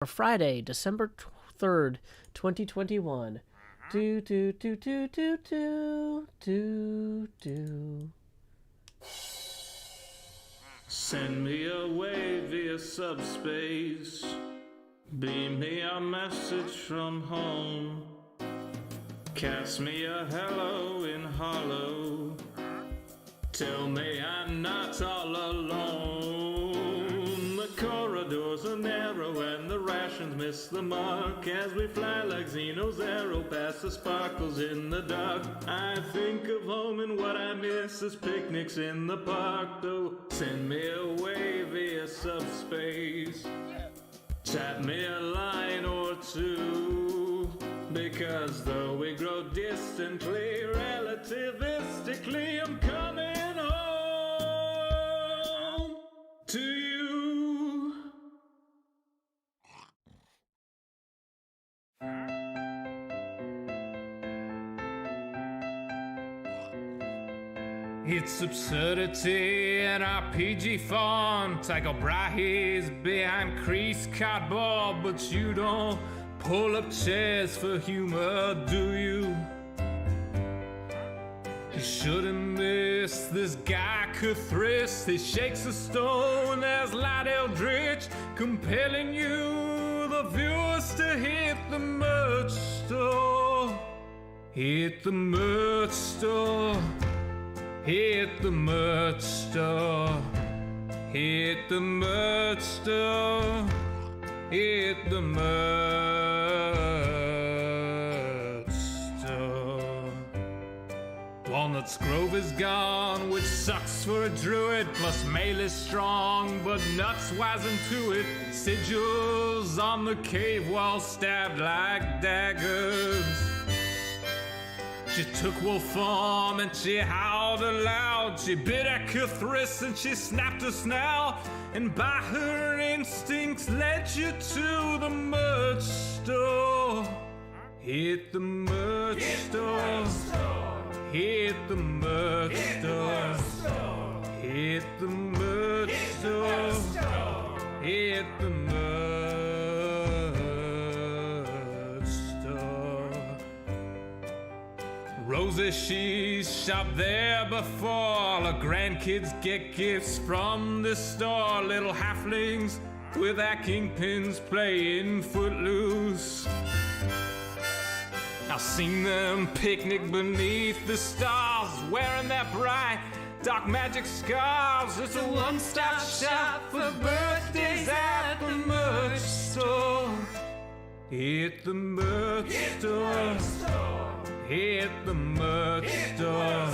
Friday, December 3rd, 2021. Do do do do do do do do. Send me away via subspace. Beam me a message from home. Cast me a hello in hollow. Tell me I'm not all alone. The corridors are narrow and the rations miss the mark as we fly like Xeno's arrow past the sparkles in the dark. I think of home and what I miss is picnics in the park. Though send me away via subspace. Chat me a line or two, because though we grow distantly, relativistically, I'm coming home to you. It's absurdity in RPG font. I go brahies behind creased cardboard, but you don't pull up chairs for humor, do you? You shouldn't miss this guy Cuthris. He shakes a stone, there's light eldritch compelling you, the viewers, to hit the merch store. Hit the merch store. Hit the merch store. Hit the merch store. Hit the merch store. Walnut's Grove is gone, which sucks for a druid. Plus mail is strong, but nuts wise into it. Sigils on the cave wall stabbed like daggers. She took wolf form and she howled aloud. She bit at Cuthris and she snapped her snout. And by her instincts led you to the merch store. Hit the merch store. Hit the merch store. Hit the merch store. Hit the merch store. Rosa, she's shopped there before. All her grandkids get gifts from the store. Little halflings with their kingpins playing footloose. I've seen them picnic beneath the stars, wearing their bright dark magic scarves. It's a one-stop shop for birthdays at the merch store. Hit the merch store. Hit the merch store.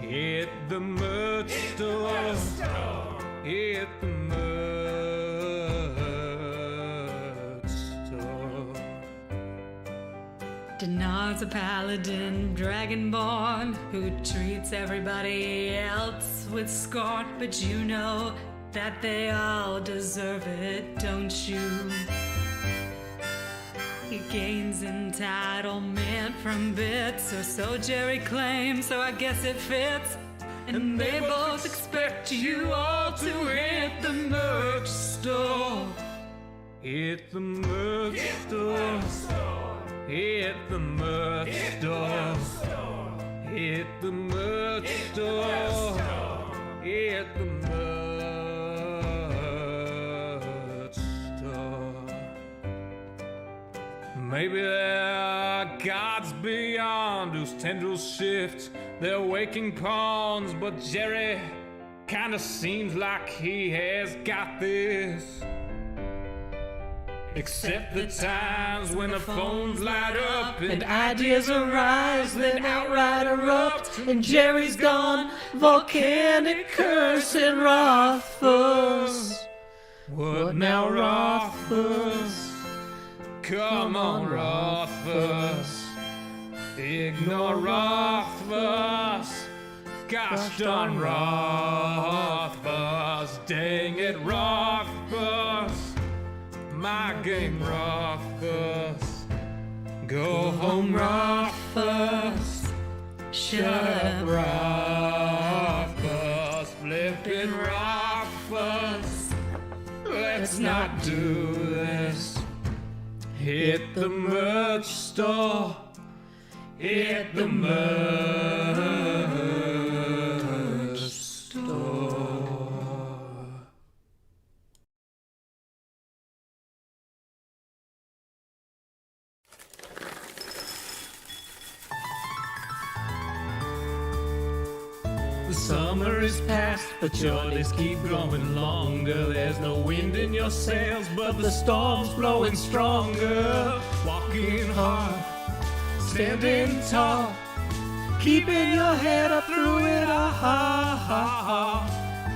Hit the merch store. Hit the merch store. Denard's a paladin, Dragonborn, who treats everybody else with scorn. But you know that they all deserve it, don't you? He gains entitlement from bits, or so Jerry claims, so I guess it fits. And they both expect you all to hit the merch store. Hit the merch store. Hit the merch store. Hit the merch store. Hit the merch store. Maybe there are gods beyond whose tendrils shift their waking pawns, but Jerry kinda seems like he has got this. Except the times when the phones light up and ideas arise, then outright erupt, and Jerry's gone volcanic, cursing Rothfuss. What now, Rothfuss? Come on, Rothfuss. Ignore Rothfuss. Gosh darn Rothfuss. Dang it, Rothfuss. My game, Rothfuss. Go home, Rothfuss. Shut up, Rothfuss. Flippin' Rothfuss. let's not do this. Hit the merch store. Hit the merch store. The summer is past, but your days keep growing longer. There's no wind in your sails, but the storm's blowing stronger. Walking hard, standing tall, keeping your head up through it all.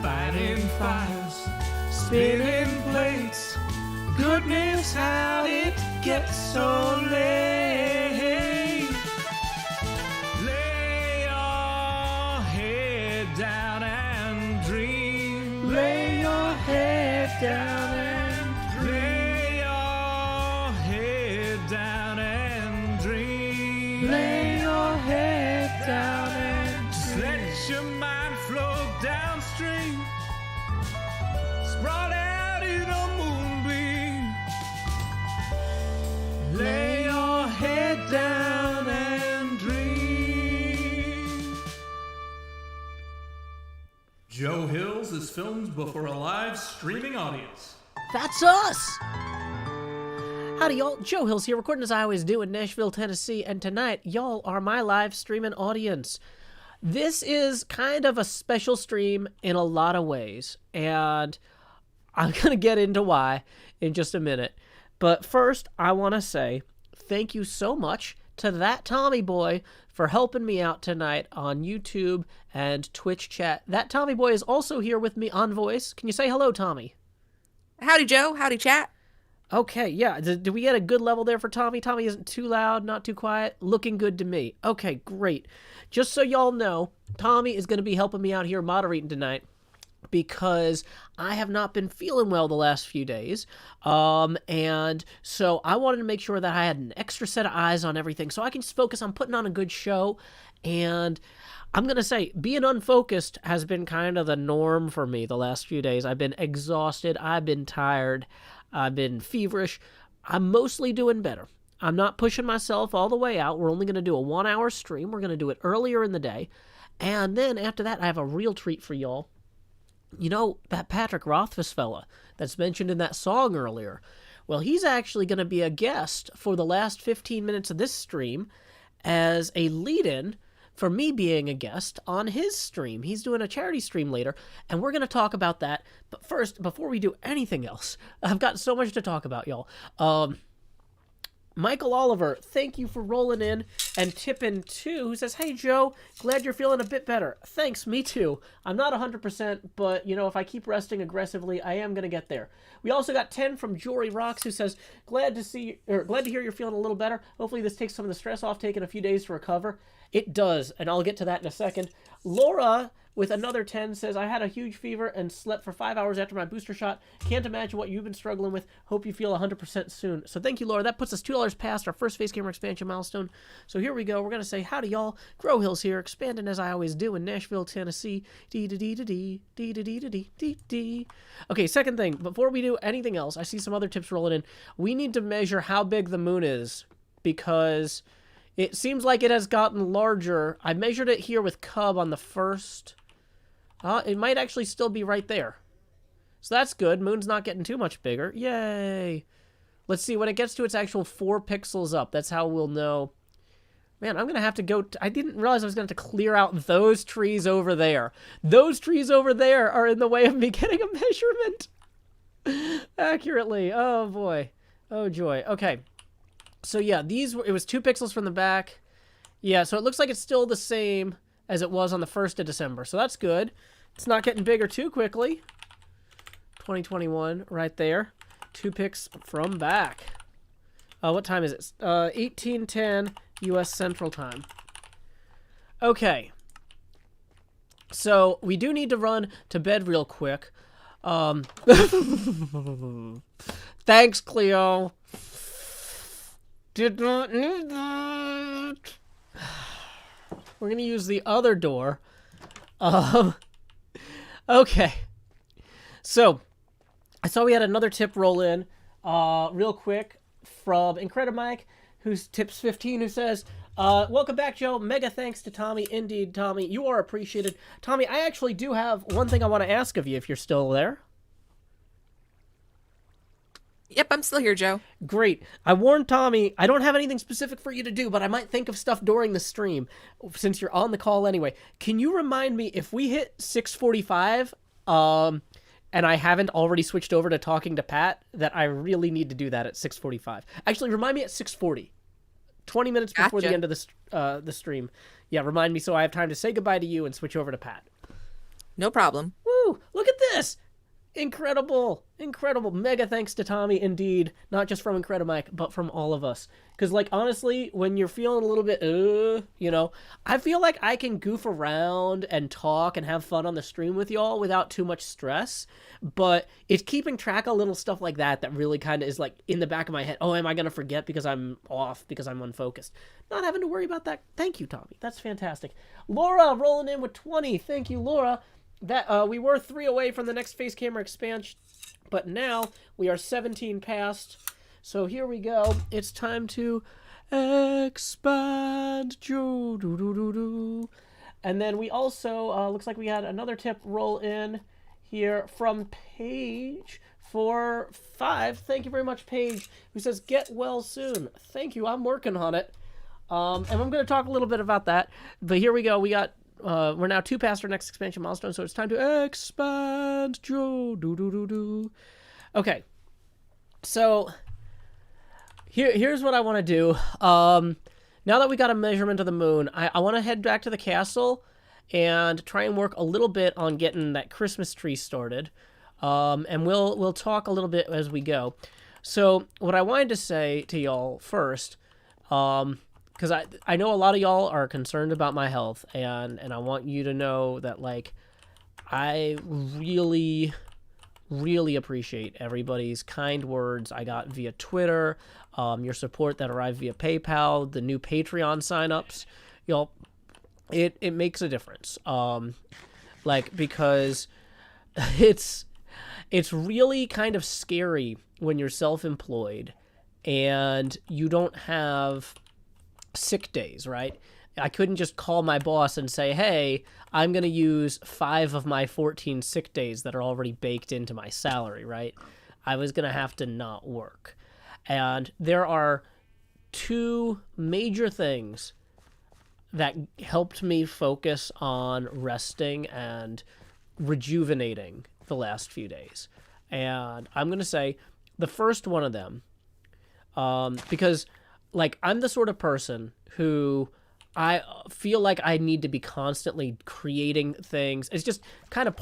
Fighting fires, spinning plates. Goodness, how it gets so late. Lay your head down and dream. Lay your head down and dream. Lay your head down and dream. Lay your head down and just let your mind flow downstream. Spread out in a moonbeam. Lay your head down and dream. Joe Hills is filmed before a live streaming audience. That's us! Howdy, y'all. Joe Hills here, recording as I always do in Nashville, Tennessee, and tonight, y'all are my live streaming audience. This is kind of a special stream in a lot of ways, and I'm going to get into why in just a minute. But first, I want to say thank you so much to that Tommy boy for helping me out tonight on YouTube and Twitch chat. That Tommy boy is also here with me on voice. Can you say hello, Tommy? Howdy, Joe. Howdy, chat. Okay, yeah. Did we get a good level there for Tommy? Tommy isn't too loud, not too quiet. Looking good to me. Okay, great. Just so y'all know, Tommy is going to be helping me out here moderating tonight because I have not been feeling well the last few days. And so I wanted to make sure that I had an extra set of eyes on everything so I can just focus on putting on a good show. And I'm going to say, being unfocused has been kind of the norm for me the last few days. I've been exhausted. I've been tired. I've been feverish. I'm mostly doing better. I'm not pushing myself all the way out. We're only going to do a 1-hour stream. We're going to do it earlier in the day. And then after that, I have a real treat for y'all. You know, that Patrick Rothfuss fella that's mentioned in that song earlier. Well, he's actually going to be a guest for the last 15 minutes of this stream as a lead-in for me being a guest on his stream. He's doing a charity stream later, and we're going to talk about that. But first, before we do anything else, I've got so much to talk about, y'all. Michael Oliver, thank you for rolling in, and Tippin too, who says, "Hey Joe, glad you're feeling a bit better." Thanks, me too. I'm not 100%, but you know, if I keep resting aggressively, I am gonna get there. We also got 10 from Jory Rocks, who says, glad to hear you're feeling a little better. Hopefully this takes some of the stress off, taking a few days to recover. It does, and I'll get to that in a second. Laura, with another 10, says, "I had a huge fever and slept for 5 hours after my booster shot. Can't imagine what you've been struggling with. Hope you feel 100% soon." So thank you, Laura. That puts us $2 past our first Face Gamer expansion milestone. So here we go. We're going to say, howdy, y'all. Grow Hills here, expanding as I always do in Nashville, Tennessee. Dee-da-dee-da-dee. Okay, second thing. Before we do anything else, I see some other tips rolling in. We need to measure how big the moon is because it seems like it has gotten larger. I measured it here with Cub on the first. It might actually still be right there. So that's good. Moon's not getting too much bigger. Yay. Let's see. When it gets to its actual 4 pixels up, that's how we'll know. Man, I'm going to have to go... I didn't realize I was going to have to clear out those trees over there. Those trees over there are in the way of me getting a measurement accurately. Oh, boy. Oh, joy. Okay. So, yeah, it was 2 pixels from the back. Yeah, so it looks like it's still the same as it was on the 1st of December. So that's good. It's not getting bigger too quickly. 2021 right there. 2 pics from back. What time is it? 18:10 U.S. Central Time. Okay. So we do need to run to bed real quick. Thanks, Cleo. Did not need that. We're going to use the other door. Okay. So, I saw we had another tip roll in real quick from Incredimike, who's tips 15, who says, welcome back, Joe. Mega thanks to Tommy. Indeed, Tommy, you are appreciated. Tommy, I actually do have one thing I want to ask of you if you're still there. Yep, I'm still here, Joe. Great. I warned Tommy, I don't have anything specific for you to do, but I might think of stuff during the stream since you're on the call anyway. Can you remind me if we hit 6:45, and I haven't already switched over to talking to Pat, that I really need to do that at 6:45. Actually, remind me at 6:40. 20 minutes before the end of the stream. Yeah, remind me so I have time to say goodbye to you and switch over to Pat. No problem. Woo! Look at this! Incredible! Incredible. Mega thanks to Tommy, indeed. Not just from Incredimike, but from all of us. Because, like, honestly, when you're feeling a little bit, you know, I feel like I can goof around and talk and have fun on the stream with y'all without too much stress. But it's keeping track of little stuff like that that really kind of is, like, in the back of my head. Oh, am I going to forget because I'm off, because I'm unfocused? Not having to worry about that. Thank you, Tommy. That's fantastic. Laura rolling in with 20. Thank you, Laura. That we were 3 away from the next face camera expansion, but now we are 17 past. So here we go. It's time to expand. And then we also looks like we had another tip roll in here from Paige for 5. Thank you very much, Paige, who says get well soon. Thank you. I'm working on it. And I'm going to talk a little bit about that. But here we go. We got. We're now 2 past our next expansion milestone, so it's time to expand. Okay, so here's what I want to do. Now that we got a measurement of the moon, I want to head back to the castle and try and work a little bit on getting that Christmas tree started. And we'll talk a little bit as we go. So what I wanted to say to y'all first, because I know a lot of y'all are concerned about my health, and I want you to know that, like, I really, really appreciate everybody's kind words I got via Twitter, your support that arrived via PayPal, the new Patreon signups. Y'all, it makes a difference. Like, because it's really kind of scary when you're self-employed and you don't have sick days, right? I couldn't just call my boss and say, hey, I'm going to use 5 of my 14 sick days that are already baked into my salary, right? I was going to have to not work. And there are 2 major things that helped me focus on resting and rejuvenating the last few days. And I'm going to say the first one of them, because, like, I'm the sort of person who I feel like I need to be constantly creating things. It's just kind of,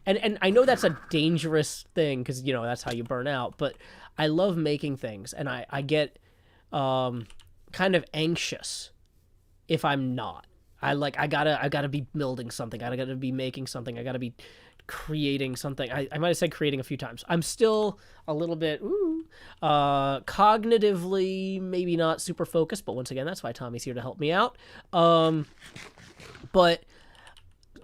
and I know that's a dangerous thing because, you know, that's how you burn out, but I love making things, and I get kind of anxious if I'm not. I gotta be building something. I gotta be making something. I gotta be creating something. I might have said creating a few times. I'm still a little bit cognitively maybe not super focused, but once again, that's why Tommy's here to help me out. But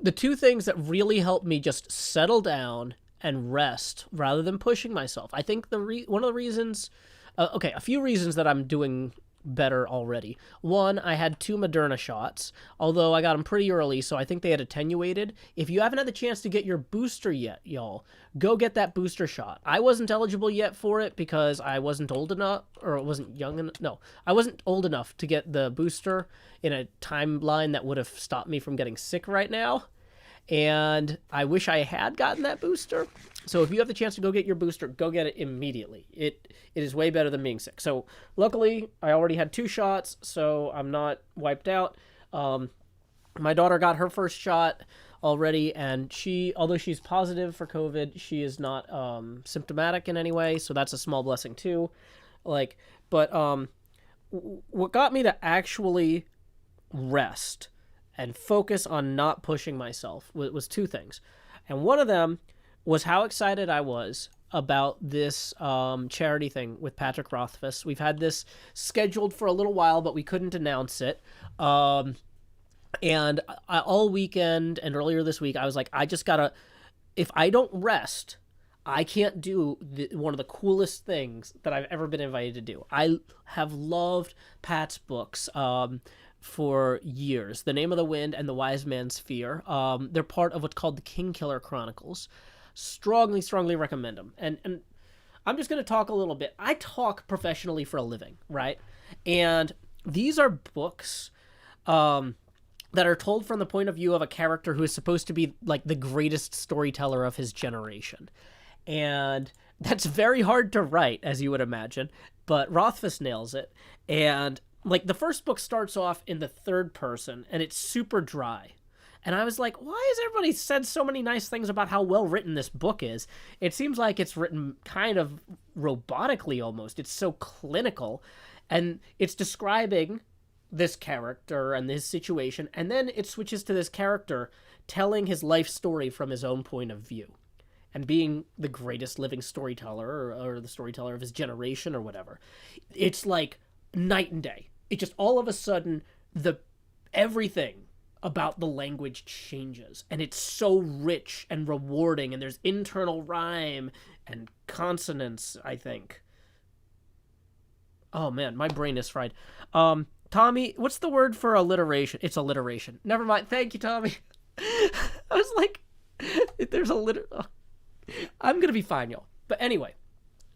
the 2 things that really helped me just settle down and rest rather than pushing myself. I think one of the reasons, a few reasons that I'm doing better already. 1, I had 2 Moderna shots, although I got them pretty early, so I think they had attenuated. If you haven't had the chance to get your booster yet, y'all, go get that booster shot. I wasn't eligible yet for it because I wasn't old enough, or wasn't young enough. No, I wasn't old enough to get the booster in a timeline that would have stopped me from getting sick right now. And I wish I had gotten that booster. So if you have the chance to go get your booster, go get it immediately. It is way better than being sick. So luckily, I already had 2 shots, so I'm not wiped out. My daughter got her first shot already, and although she's positive for COVID, she is not symptomatic in any way, so that's a small blessing too. What got me to actually rest and focus on not pushing myself was 2 things. And one of them was how excited I was about this charity thing with Patrick Rothfuss. We've had this scheduled for a little while, but we couldn't announce it. And all weekend and earlier this week, I was like, I just gotta, if I don't rest, I can't do one of the coolest things that I've ever been invited to do. I have loved Pat's books for years. The Name of the Wind and The Wise Man's Fear. They're part of what's called the Kingkiller Chronicles. Strongly recommend them. And I'm just going to talk a little bit. I talk professionally for a living, right? And these are books that are told from the point of view of a character who is supposed to be like the greatest storyteller of his generation. And that's very hard to write, as you would imagine, but Rothfuss nails it. And like the first book starts off in the third person and it's super dry. And I was like, why has everybody said so many nice things about how well written this book is? It seems like it's written kind of robotically almost. It's so clinical. And it's describing this character and his situation. And then it switches to this character telling his life story from his own point of view. And being the greatest living storyteller or the storyteller of his generation or whatever. It's like night and day. It just all of a sudden, everything about the language changes. And it's so rich and rewarding. And there's internal rhyme and consonance, I think. Oh man, my brain is fried. Tommy, what's the word for alliteration? It's alliteration. Never mind. Thank you, Tommy. I was like, there's I'm going to be fine, y'all. But anyway,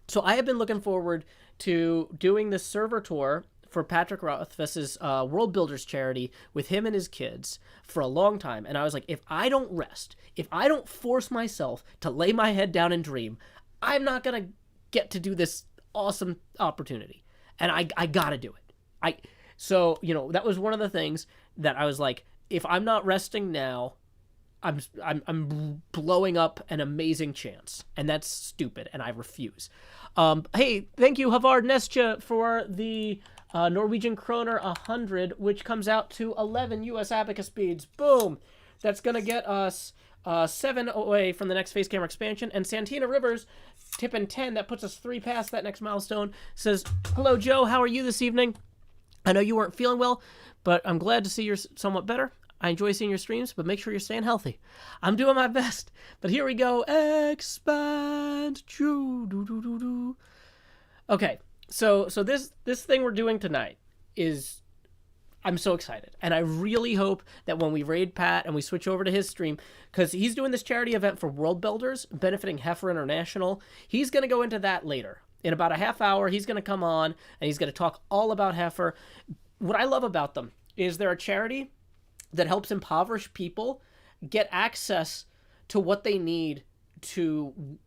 so I have been looking forward to doing this server tour for Patrick Rothfuss's World Builders charity with him and his kids for a long time. And I was like, if I don't rest, if I don't force myself to lay my head down and dream, I'm not going to get to do this awesome opportunity. And I got to do it. So, that was one of the things that I was like, if I'm not resting now, I'm blowing up an amazing chance, and that's stupid, and I refuse. Hey, thank you, Havard Nestia, for the Norwegian Kroner 100, which comes out to 11 U.S. Abacus beads. Boom! That's gonna get us 7 away from the next face camera expansion, and Santina Rivers tipping 10. That puts us 3 past that next milestone. Says, hello, Joe. How are you this evening? I know you weren't feeling well, but I'm glad to see you're somewhat better. I enjoy seeing your streams, but make sure you're staying healthy. I'm doing my best. But here we go. Expand. Okay, so this thing we're doing tonight is... I'm so excited. And I really hope that when we raid Pat and we switch over to his stream, because he's doing this charity event for World Builders, benefiting Heifer International, he's going to go into that later. In about a half hour, he's going to come on, and he's going to talk all about Heifer. What I love about them is they're a charity that helps impoverished people get access to what they need to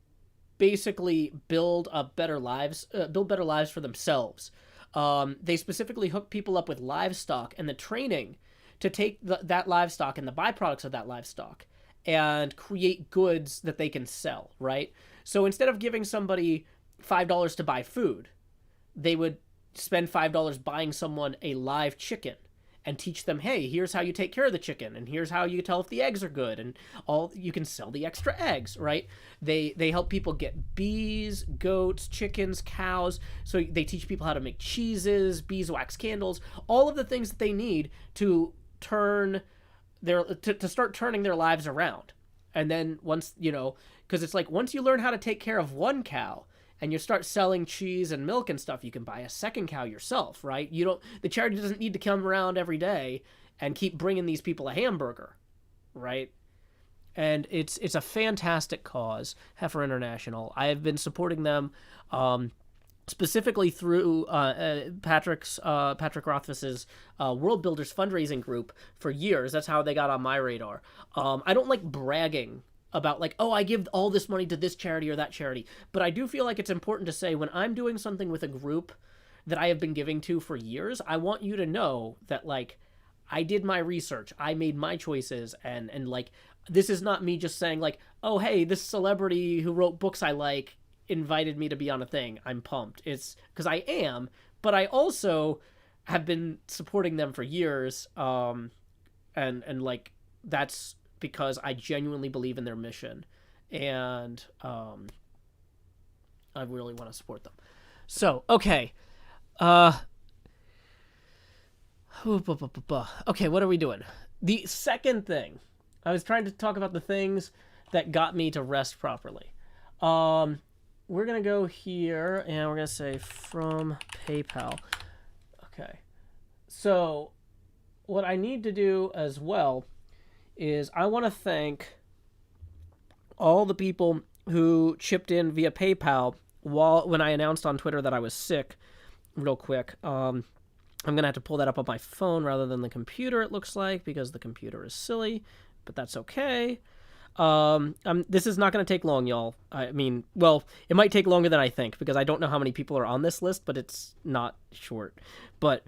basically build better lives for themselves. They specifically hook people up with livestock and the training to take that livestock and the byproducts of that livestock and create goods that they can sell, right? So instead of giving somebody $5 to buy food, they would spend $5 buying someone a live chicken and teach them, hey, here's how you take care of the chicken, and here's how you tell if the eggs are good, and you can sell the extra eggs, right? They help people get bees, goats, chickens, cows. So they teach people how to make cheeses, beeswax candles, all of the things that they need to to start turning their lives around. And then once, because it's like once you learn how to take care of one cow, and you start selling cheese and milk and stuff, you can buy a second cow yourself, right? The charity doesn't need to come around every day and keep bringing these people a hamburger, right? And it's a fantastic cause, Heifer International. I have been supporting them specifically through Patrick Rothfuss's World Builders fundraising group for years. That's how they got on my radar. I don't like bragging about like, oh, I give all this money to this charity or that charity. But I do feel like it's important to say when I'm doing something with a group that I have been giving to for years, I want you to know that like I did my research, I made my choices, and like this is not me just saying like, oh, hey, this celebrity who wrote books I like invited me to be on a thing. I'm pumped. It's because I am, but I also have been supporting them for years. And like that's because I genuinely believe in their mission, and I really want to support them. So, okay. Okay, what are we doing? The second thing, I was trying to talk about the things that got me to rest properly. We're going to go here, and we're going to say from PayPal. Okay. So what I need to do as well is I want to thank all the people who chipped in via PayPal when I announced on Twitter that I was sick real quick. I'm going to have to pull that up on my phone rather than the computer, it looks like, because the computer is silly, but that's okay. This is not going to take long, y'all. I mean, well, it might take longer than I think because I don't know how many people are on this list, but it's not short. But,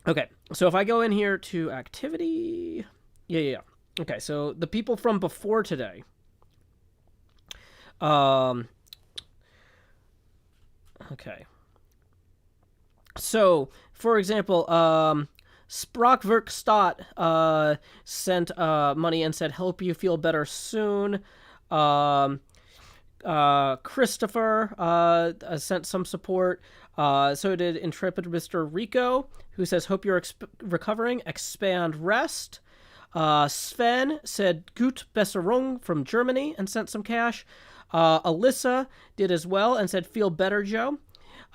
okay, so if I go in here to activity, yeah. Okay, so the people from before today, okay. So, for example, Sprockverkstott sent money and said, "Help you feel better soon." Christopher sent some support. So did Intrepid Mr. Rico, who says, "Hope you're recovering. Expand rest." Sven said, "Gut Besserung" from Germany and sent some cash. Alyssa did as well and said, "Feel better, Joe."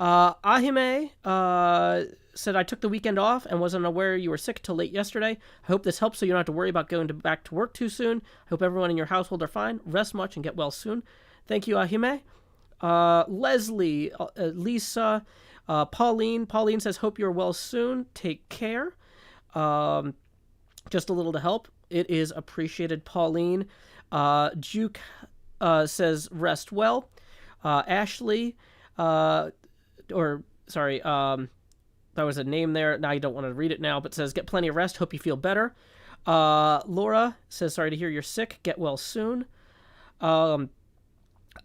Ahime said, "I took the weekend off and wasn't aware you were sick till late yesterday. I hope this helps so you don't have to worry about going back to work too soon. I hope everyone in your household are fine. Rest much and get well soon." Thank you, Ahime. Leslie, Lisa, Pauline. Pauline says, "Hope you're well soon. Take care." Just a little to help. It is appreciated, Pauline. Juke says, "Rest well." Ashley, that was a name there. Now I don't want to read it now, but says, "Get plenty of rest. Hope you feel better." Laura says, "Sorry to hear you're sick. Get well soon."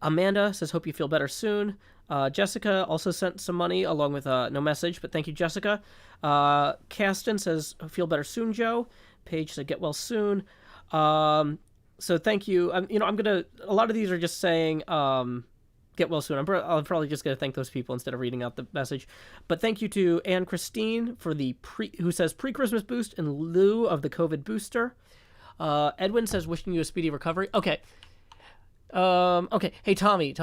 Amanda says, "Hope you feel better soon." Jessica also sent some money along with no message, but thank you, Jessica. Caston says, "Feel better soon, Joe." Paige said, "Get well soon." So thank you. A lot of these are just saying, get well soon. I'm probably just going to thank those people instead of reading out the message. But thank you to Anne Christine for who says pre-Christmas boost in lieu of the COVID booster. Edwin says, "Wishing you a speedy recovery." Okay. Okay. Hey, Tommy.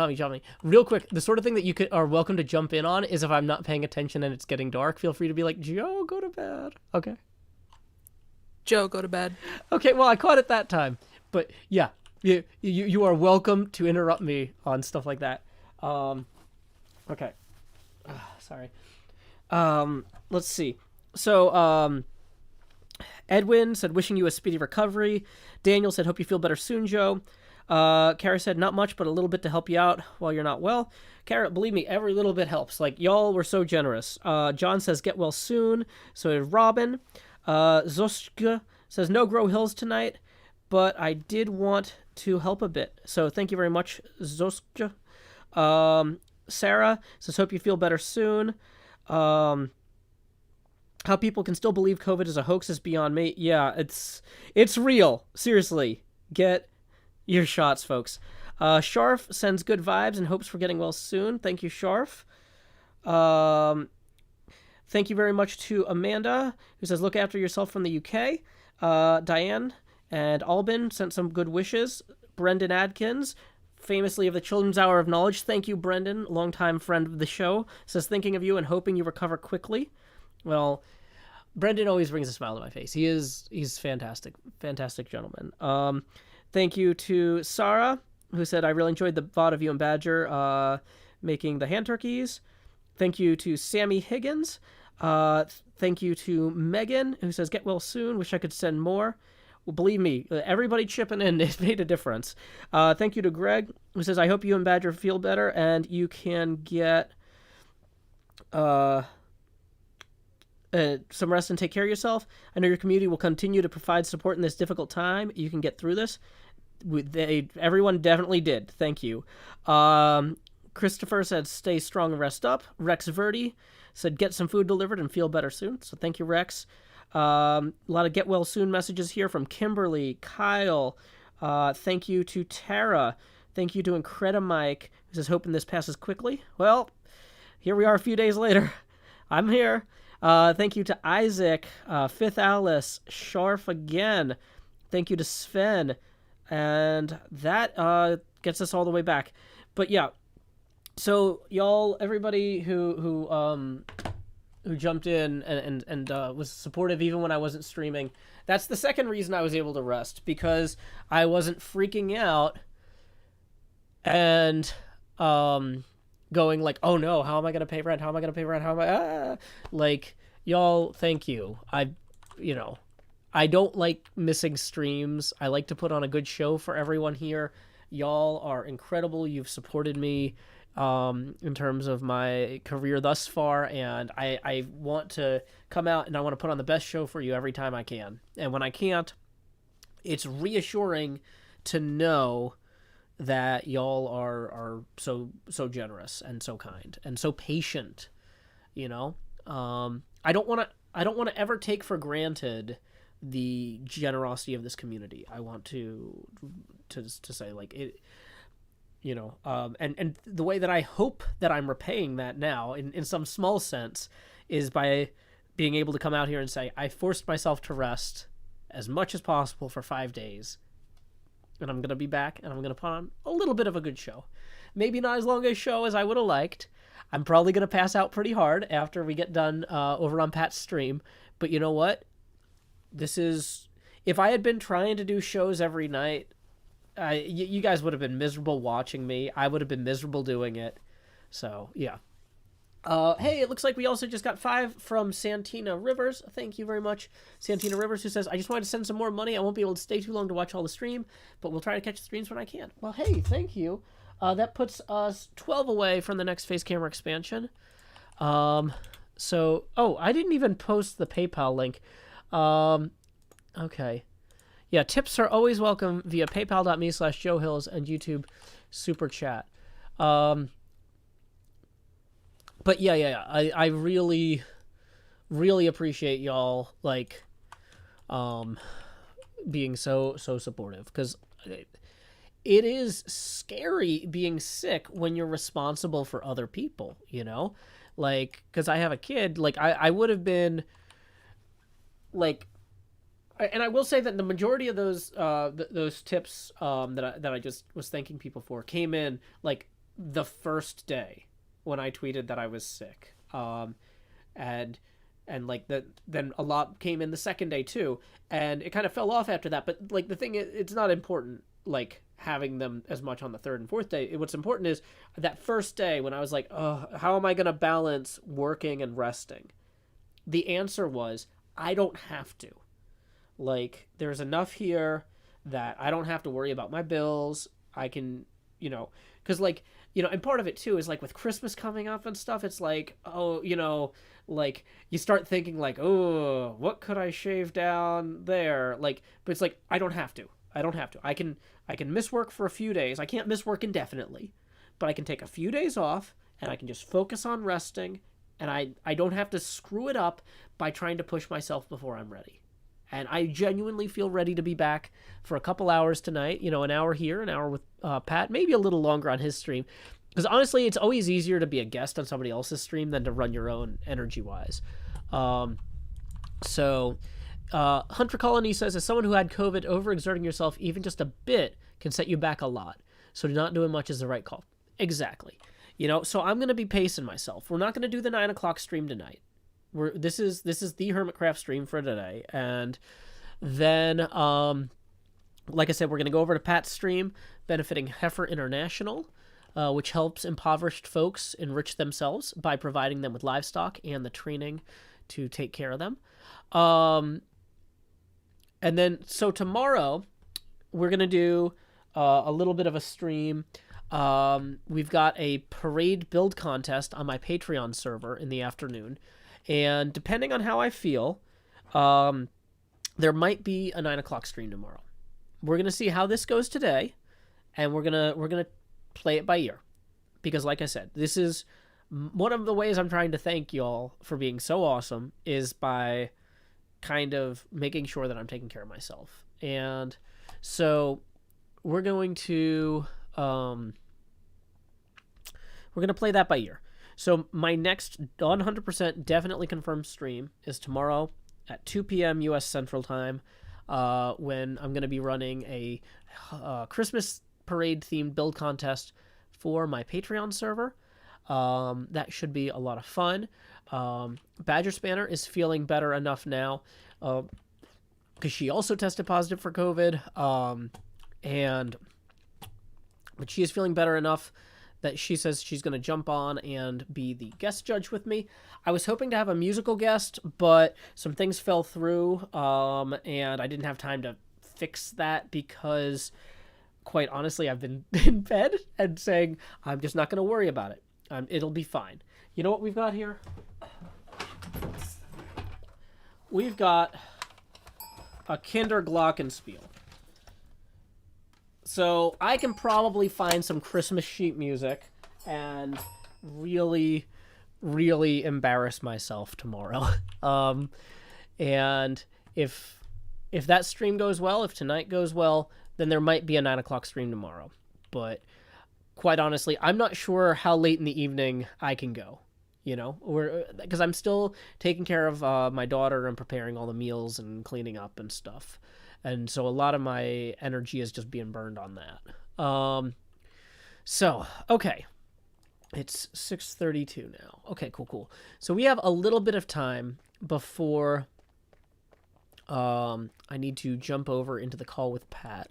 Real quick, the sort of thing that you are welcome to jump in on is if I'm not paying attention and it's getting dark, feel free to be like, "Joe, go to bed." Okay. Joe, go to bed. Okay, well, I caught it that time. But yeah, you are welcome to interrupt me on stuff like that. Okay. Sorry. Let's see. So, Edwin said, "Wishing you a speedy recovery." Daniel said, "Hope you feel better soon, Joe." Kara said, "Not much, but a little bit to help you out while you're not well." Kara, believe me, every little bit helps. Like, y'all were so generous. John says, "Get well soon." So did Robin. Zoska says, "No grow hills tonight, but I did want to help a bit." So thank you very much, Zoska. Sarah says, "Hope you feel better soon." How people can still believe COVID is a hoax is beyond me. Yeah, it's real. Seriously. Get your shots, folks. Sharf sends good vibes and hopes for getting well soon. Thank you, Sharf. Thank you very much to Amanda, who says, "Look after yourself" from the UK. Diane and Albin sent some good wishes. Brendan Adkins, famously of the Children's Hour of Knowledge. Thank you, Brendan, longtime friend of the show. Says, "Thinking of you and hoping you recover quickly." Well, Brendan always brings a smile to my face. He's fantastic. Fantastic gentleman. Thank you to Sarah, who said, "I really enjoyed the VOD of you and Badger making the hand turkeys." Thank you to Sammy Higgins. Thank you to Megan, who says, "Get well soon. Wish I could send more." Well, believe me, everybody chipping in, it made a difference. Thank you to Greg, who says, "I hope you and Badger feel better and you can get some rest and take care of yourself. I know your community will continue to provide support in this difficult time. You can get through this." Everyone definitely did. Thank you. Christopher said, "Stay strong and rest up." Rex Verdi said, "Get some food delivered and feel better soon." So thank you, Rex. A lot of get well soon messages here from Kimberly, Kyle. Thank you to Tara. Thank you to Incredimike, who says, "Hoping this passes quickly." Well, here we are a few days later. I'm here. Thank you to Isaac, Fifth Alice, Sharf again. Thank you to Sven. And that gets us all the way back. But yeah, so y'all, everybody who jumped in and was supportive even when I wasn't streaming. That's the second reason I was able to rest, because I wasn't freaking out and going like, oh no, how am I gonna pay rent? How am I gonna pay rent? How am I like, y'all, thank you. I don't like missing streams. I like to put on a good show for everyone here. Y'all are incredible. You've supported me in terms of my career thus far, and I want to come out and I want to put on the best show for you every time I can. And when I can't, it's reassuring to know that y'all are so generous and so kind and so patient. I don't want to ever take for granted the generosity of this community. I want to say, like, it, and the way that I hope that I'm repaying that now in some small sense is by being able to come out here and say, I forced myself to rest as much as possible for 5 days, and I'm going to be back, and I'm going to put on a little bit of a good show. Maybe not as long a show as I would have liked. I'm probably going to pass out pretty hard after we get done over on Pat's stream. But you know what? If I had been trying to do shows every night, you guys would have been miserable watching me. I would have been miserable doing it. So, yeah. Hey, it looks like we also just got 5 from Santina Rivers. Thank you very much, Santina Rivers, who says, I just wanted to send some more money. I won't be able to stay too long to watch all the stream, but we'll try to catch the streams when I can. Well, hey, thank you. That puts us 12 away from the next face camera expansion. I didn't even post the PayPal link. Okay. Yeah, tips are always welcome via paypal.me/JoeHills and YouTube Super Chat. But yeah, I really, really appreciate y'all, like, being so supportive, because it is scary being sick when you're responsible for other people, like, because I have a kid, like, I would have been, like, and I will say that the majority of those tips that I just was thanking people for came in, like, the first day when I tweeted that I was sick, and like that, then a lot came in the second day too, and it kind of fell off after that. But like, the thing is, it's not important, like, having them as much on the third and fourth day. What's important is that first day when I was like, oh, how am I going to balance working and resting? The answer was, I don't have to. Like, there's enough here that I don't have to worry about my bills. I can, because, like, and part of it too is, like, with Christmas coming up and stuff, it's like, oh, like, you start thinking, like, oh, what could I shave down there? Like, but it's like, I don't have to. I can miss work for a few days. I can't miss work indefinitely, but I can take a few days off and I can just focus on resting, and I don't have to screw it up by trying to push myself before I'm ready. And I genuinely feel ready to be back for a couple hours tonight, an hour here, an hour with Pat, maybe a little longer on his stream. Because honestly, it's always easier to be a guest on somebody else's stream than to run your own energy-wise. Hunter Colony says, as someone who had COVID, overexerting yourself even just a bit can set you back a lot. So not doing much is the right call. Exactly. So I'm going to be pacing myself. We're not going to do the 9 o'clock stream tonight. This is the HermitCraft stream for today. And then, like I said, we're going to go over to Pat's stream benefiting Heifer International, which helps impoverished folks enrich themselves by providing them with livestock and the training to take care of them. And then, so tomorrow, we're going to do a little bit of a stream. We've got a parade build contest on my Patreon server in the afternoon. And depending on how I feel, there might be a 9 o'clock stream tomorrow. We're going to see how this goes today, and we're gonna play it by ear. Because like I said, this is one of the ways I'm trying to thank y'all for being so awesome, is by kind of making sure that I'm taking care of myself. And so we're going to play that by ear. So my next 100% definitely confirmed stream is tomorrow at 2 p.m. U.S. Central Time, when I'm going to be running a Christmas parade-themed build contest for my Patreon server. That should be a lot of fun. Badger Spanner is feeling better enough now because she also tested positive for COVID. But she is feeling better enough that she says she's going to jump on and be the guest judge with me. I was hoping to have a musical guest, but some things fell through, and I didn't have time to fix that because, quite honestly, I've been in bed and saying, I'm just not going to worry about it. It'll be fine. You know what we've got here? We've got a Kinderglockenspiel. So I can probably find some Christmas sheet music and really, really embarrass myself tomorrow. And if that stream goes well, if tonight goes well, then there might be a 9 o'clock stream tomorrow. But quite honestly, I'm not sure how late in the evening I can go. You know, because I'm still taking care of my daughter and preparing all the meals and cleaning up and stuff. And so a lot of my energy is just being burned on that. So, okay. It's 6:32 now. Okay, cool. So we have a little bit of time before I need to jump over into the call with Pat.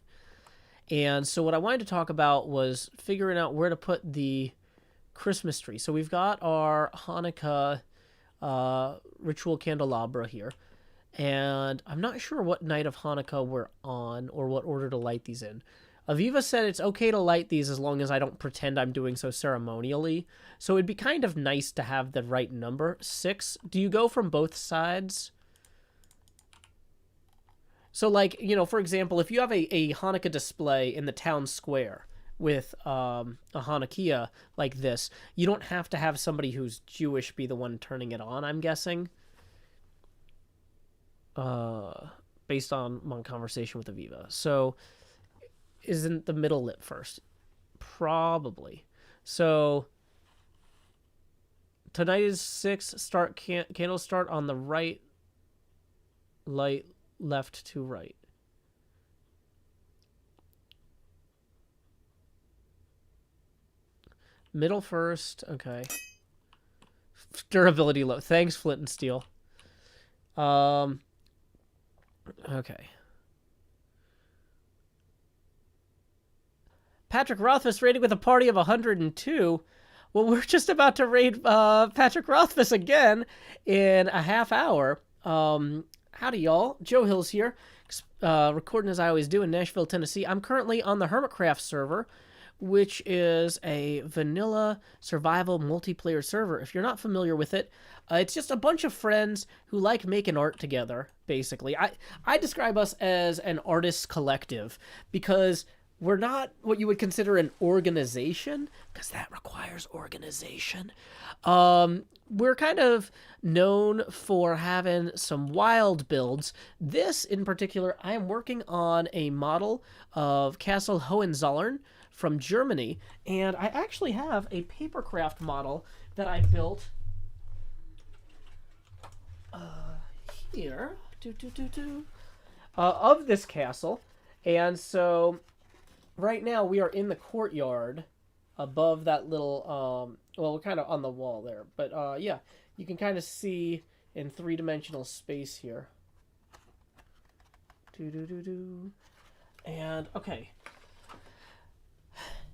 And so what I wanted to talk about was figuring out where to put the Christmas tree. So we've got our Hanukkah ritual candelabra here. And I'm not sure what night of Hanukkah we're on or what order to light these in. Aviva said it's okay to light these as long as I don't pretend I'm doing so ceremonially. So it'd be kind of nice to have the right number. 6. Do you go from both sides? So, like, you know, for example, if you have a Hanukkah display in the town square with a Hanukkah like this, you don't have to have somebody who's Jewish be the one turning it on, I'm guessing. Based on my conversation with Aviva. So, isn't the middle lit first? Probably. So, tonight is 6. Candles start on the right, light left to right. Middle first. Okay. Durability low. Thanks, Flint and Steel. Okay. Patrick Rothfuss raiding with a party of 102. Well, we're just about to raid Patrick Rothfuss again in a half hour. Howdy, y'all. Joe Hill's here, recording as I always do in Nashville, Tennessee. I'm currently on the HermitCraft server, which is a vanilla survival multiplayer server. If you're not familiar with it, it's just a bunch of friends who like making art together, basically. I describe us as an artist collective because we're not what you would consider an organization, because that requires organization. We're kind of known for having some wild builds. This, in particular, I am working on a model of Castle Hohenzollern from Germany, and I actually have a papercraft model that I built here of this castle. And so right now we are in the courtyard above that little well, we're kind of on the wall there, but yeah, you can kind of see in 3-dimensional space here. And okay.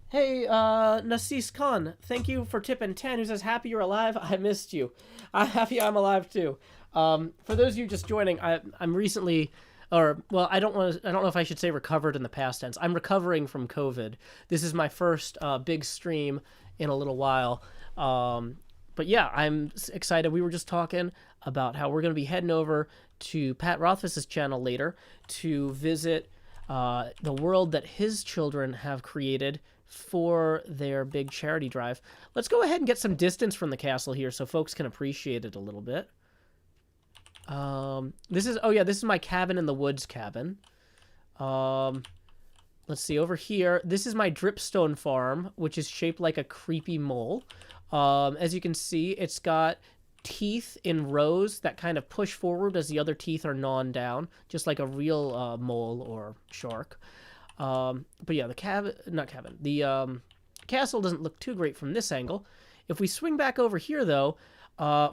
Hey, Nasis Khan, thank you for tipping 10, who says, happy you're alive, I missed you. I'm happy I'm alive too. For those of you just joining, I'm recently, or, well, I don't know if I should say recovered in the past tense. I'm recovering from COVID. This is my first big stream in a little while. But yeah, I'm excited. We were just talking about how we're going to be heading over to Pat Rothfuss's channel later to visit the world that his children have created for their big charity drive. Let's go ahead and get some distance from the castle here so folks can appreciate it a little bit. This is my cabin in the woods cabin. Let's see, over here, this is my dripstone farm, which is shaped like a creepy mole. As you can see, it's got teeth in rows that kind of push forward as the other teeth are gnawed down, just like a real mole or shark. But yeah, the castle doesn't look too great from this angle. If we swing back over here, though,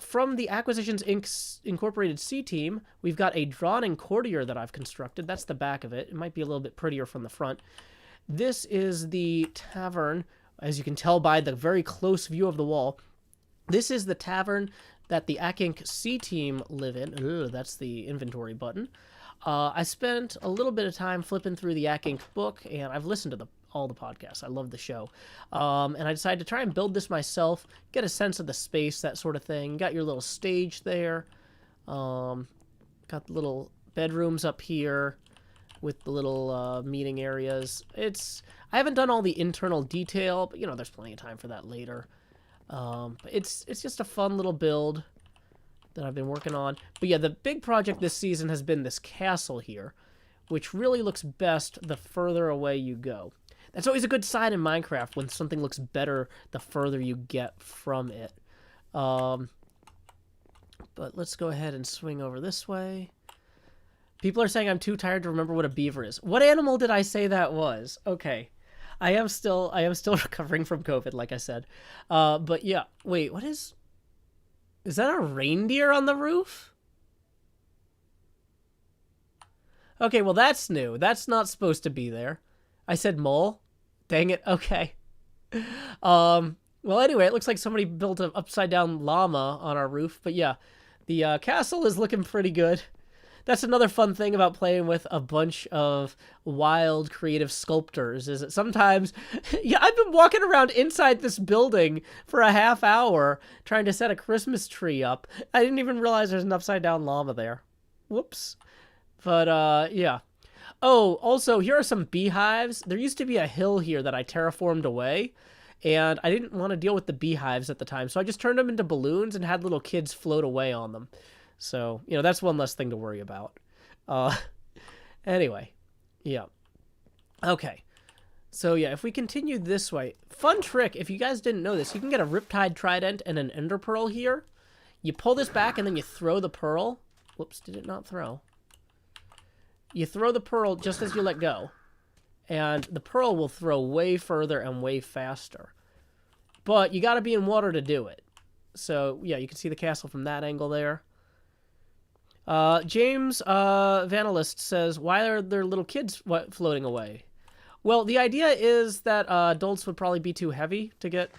from the Acquisitions Incorporated C team, we've got a drawn-in courtier that I've constructed. That's the back of it. It might be a little bit prettier from the front. This is the tavern, as you can tell by the very close view of the wall. This is the tavern that the Inc. C team live in. Ugh, that's the inventory button. I spent a little bit of time flipping through the Inc. book, and I've listened to all the podcasts. I love the show. And I decided to try and build this myself, get a sense of the space, that sort of thing. Got your little stage there. Got the little bedrooms up here with the little meeting areas. I haven't done all the internal detail, but, there's plenty of time for that later. But it's just a fun little build that I've been working on. But yeah, the big project this season has been this castle here, which really looks best the further away you go. That's always a good sign in Minecraft, when something looks better the further you get from it. But let's go ahead and swing over this way. People are saying I'm too tired to remember what a beaver is. What animal did I say that was? Okay. I am still recovering from COVID, like I said. But yeah, wait, what is that a reindeer on the roof? Okay, well that's new. That's not supposed to be there. I said mole. Dang it. Okay. Well, anyway, it looks like somebody built an upside down llama on our roof. But yeah, the castle is looking pretty good. That's another fun thing about playing with a bunch of wild, creative sculptors, is that sometimes, yeah, I've been walking around inside this building for a half hour trying to set a Christmas tree up. I didn't even realize there's an upside down llama there. Whoops. But, yeah. Oh, also, here are some beehives. There used to be a hill here that I terraformed away, and I didn't want to deal with the beehives at the time, so I just turned them into balloons and had little kids float away on them. So, that's one less thing to worry about. Anyway, yeah. Okay. So, yeah, if we continue this way, fun trick, if you guys didn't know this, you can get a Riptide Trident and an Ender Pearl here. You pull this back and then you throw the pearl. Whoops, did it not throw? You throw the pearl just as you let go, and the pearl will throw way further and way faster. But you got to be in water to do it. So, yeah, you can see the castle from that angle there. James Vanalist says, why are there little kids floating away? Well, the idea is that adults would probably be too heavy to get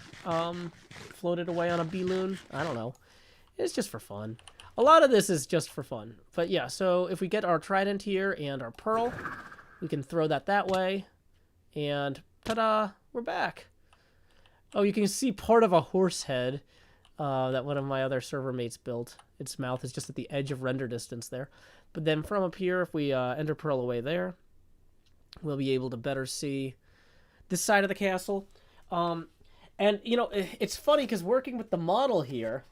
floated away on a balloon. I don't know. It's just for fun. A lot of this is just for fun. But yeah, so if we get our trident here and our pearl, we can throw that way. And ta-da, we're back. Oh, you can see part of a horse head that one of my other server mates built. Its mouth is just at the edge of render distance there. But then from up here, if we ender pearl away there, we'll be able to better see this side of the castle. And, it's funny because working with the model here,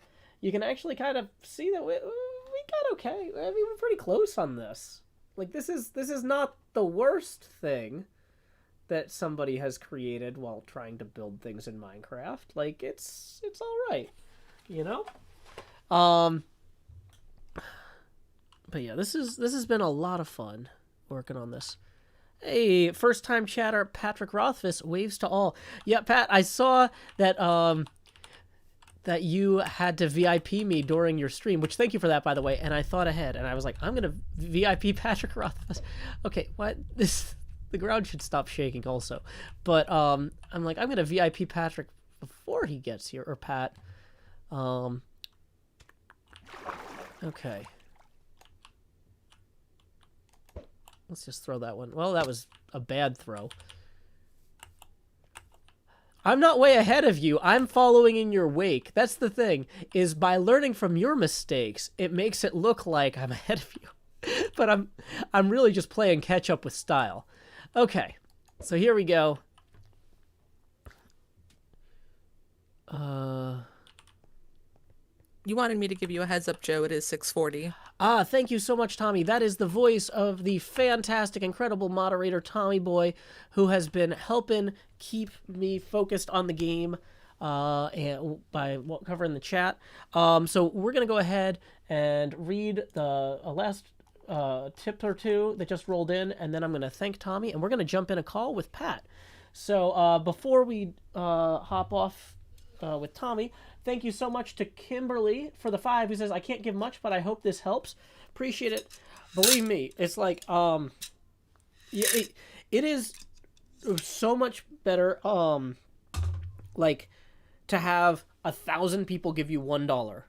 you can actually kind of see that we got okay. I mean, we're pretty close on this. Like, this is not the worst thing that somebody has created while trying to build things in Minecraft. Like, it's all right, But yeah, this has been a lot of fun working on this. Hey, first time chatter Patrick Rothfuss waves to all. Yeah, Pat, I saw that that you had to VIP me during your stream, which thank you for that, by the way. And I thought ahead, and I was like, I'm gonna VIP Patrick Rothfuss. Okay, what? The ground should stop shaking also. But I'm like, I'm gonna VIP Patrick before he gets here, or Pat. Okay. Let's just throw that one. Well, that was a bad throw. I'm not way ahead of you. I'm following in your wake. That's the thing, is by learning from your mistakes, it makes it look like I'm ahead of you. But I'm really just playing catch up with style. Okay. So here we go. You wanted me to give you a heads up, Joe. It is 6:40. Ah, thank you so much, Tommy. That is the voice of the fantastic, incredible moderator, Tommy Boy, who has been helping keep me focused on the game and by covering the chat. So we're going to go ahead and read the last tip or two that just rolled in, and then I'm going to thank Tommy, and we're going to jump in a call with Pat. So before we hop off with Tommy, thank you so much to Kimberly for the 5, who says, I can't give much, but I hope this helps. Appreciate it. Believe me, it's like, it is so much better, like, to have 1,000 people give you $1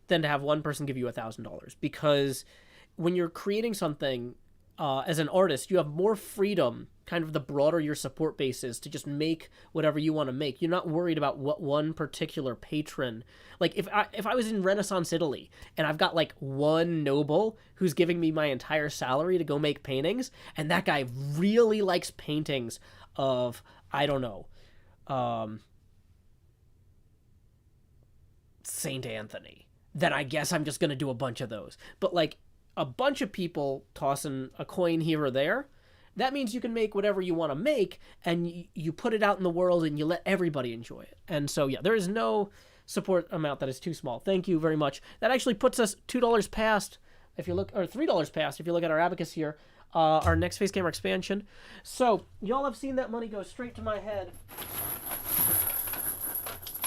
than to have one person give you $1,000, because when you're creating something as an artist, you have more freedom, kind of the broader your support base is, to just make whatever you want to make. You're not worried about what one particular patron, like if I was in Renaissance Italy and I've got like one noble who's giving me my entire salary to go make paintings, and that guy really likes paintings of, I don't know, Saint Anthony, then I guess I'm just going to do a bunch of those. But like a bunch of people tossing a coin here or there, that means you can make whatever you want to make, and you put it out in the world and you let everybody enjoy it. And so, yeah, there is no support amount that is too small. Thank you very much. That actually puts us $2 past, if you look, or $3 past, if you look at our abacus here, our next face camera expansion. So y'all have seen that money go straight to my head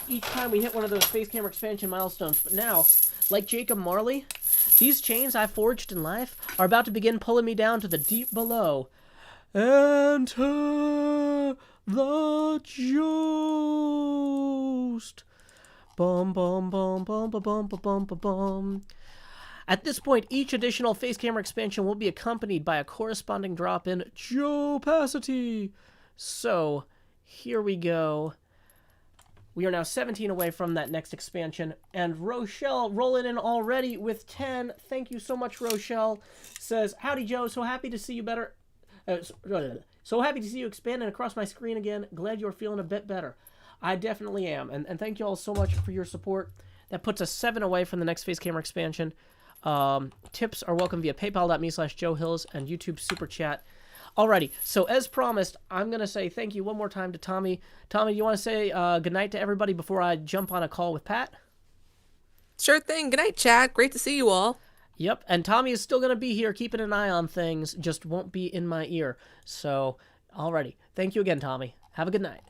each time we hit one of those face camera expansion milestones. But now, like Jacob Marley, these chains I forged in life are about to begin pulling me down to the deep below. Enter the Joust. Bum bum bum bum bum bum bum bum bum. At this point, each additional face camera expansion will be accompanied by a corresponding drop in Jopacity. So, here we go. We are now 17 away from that next expansion, and Rochelle rolling in already with 10. Thank you so much, Rochelle. Says, howdy, Joe. So happy to see you better. So happy to see you expanding across my screen again. Glad you're feeling a bit better. I definitely am, and thank you all so much for your support. That puts us 7 away from the next face camera expansion. Tips are welcome via paypal.me/JoeHills and YouTube Super Chat. Alrighty, so as promised, I'm going to say thank you one more time to Tommy. Tommy, you want to say goodnight to everybody before I jump on a call with Pat? Sure thing. Good night, chat. Great to see you all. Yep, and Tommy is still going to be here keeping an eye on things, just won't be in my ear. So, alrighty. Thank you again, Tommy. Have a good night.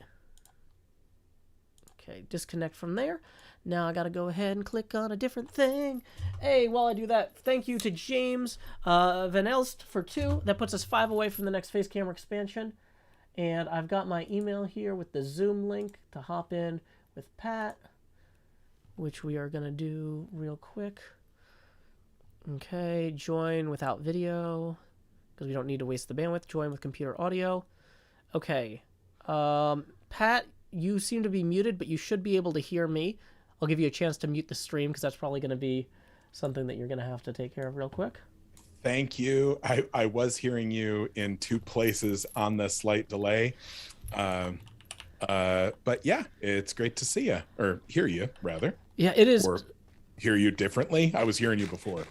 Okay, disconnect from there. Now I gotta go ahead and click on a different thing. Hey, while I do that, thank you to James Van Elst for 2. That puts us 5 away from the next face camera expansion. And I've got my email here with the Zoom link to hop in with Pat, which we are gonna do real quick. Okay, join without video, because we don't need to waste the bandwidth. Join with computer audio. Okay, Pat, you seem to be muted, but you should be able to hear me. I'll give you a chance to mute the stream, because that's probably going to be something that you're going to have to take care of real quick. Thank you. I was hearing you in 2 places on the slight delay. But yeah, it's great to see you, or hear you, rather. Yeah, it is. Or hear you differently. I was hearing you before.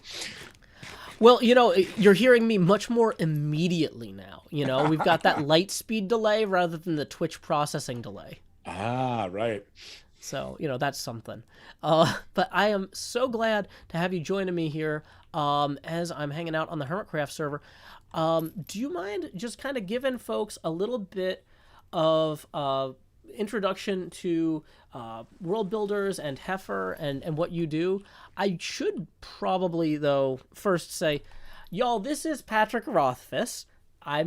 Well, you know, you're hearing me much more immediately now. You know, we've got that light speed delay rather than the Twitch processing delay. Ah, right. So, you know, that's something. But I am so glad to have you joining me here as I'm hanging out on the HermitCraft server. Do you mind just kind of giving folks a little bit of introduction to World Builders and Heifer and what you do? I should probably, though, first say, y'all, this is Patrick Rothfuss. I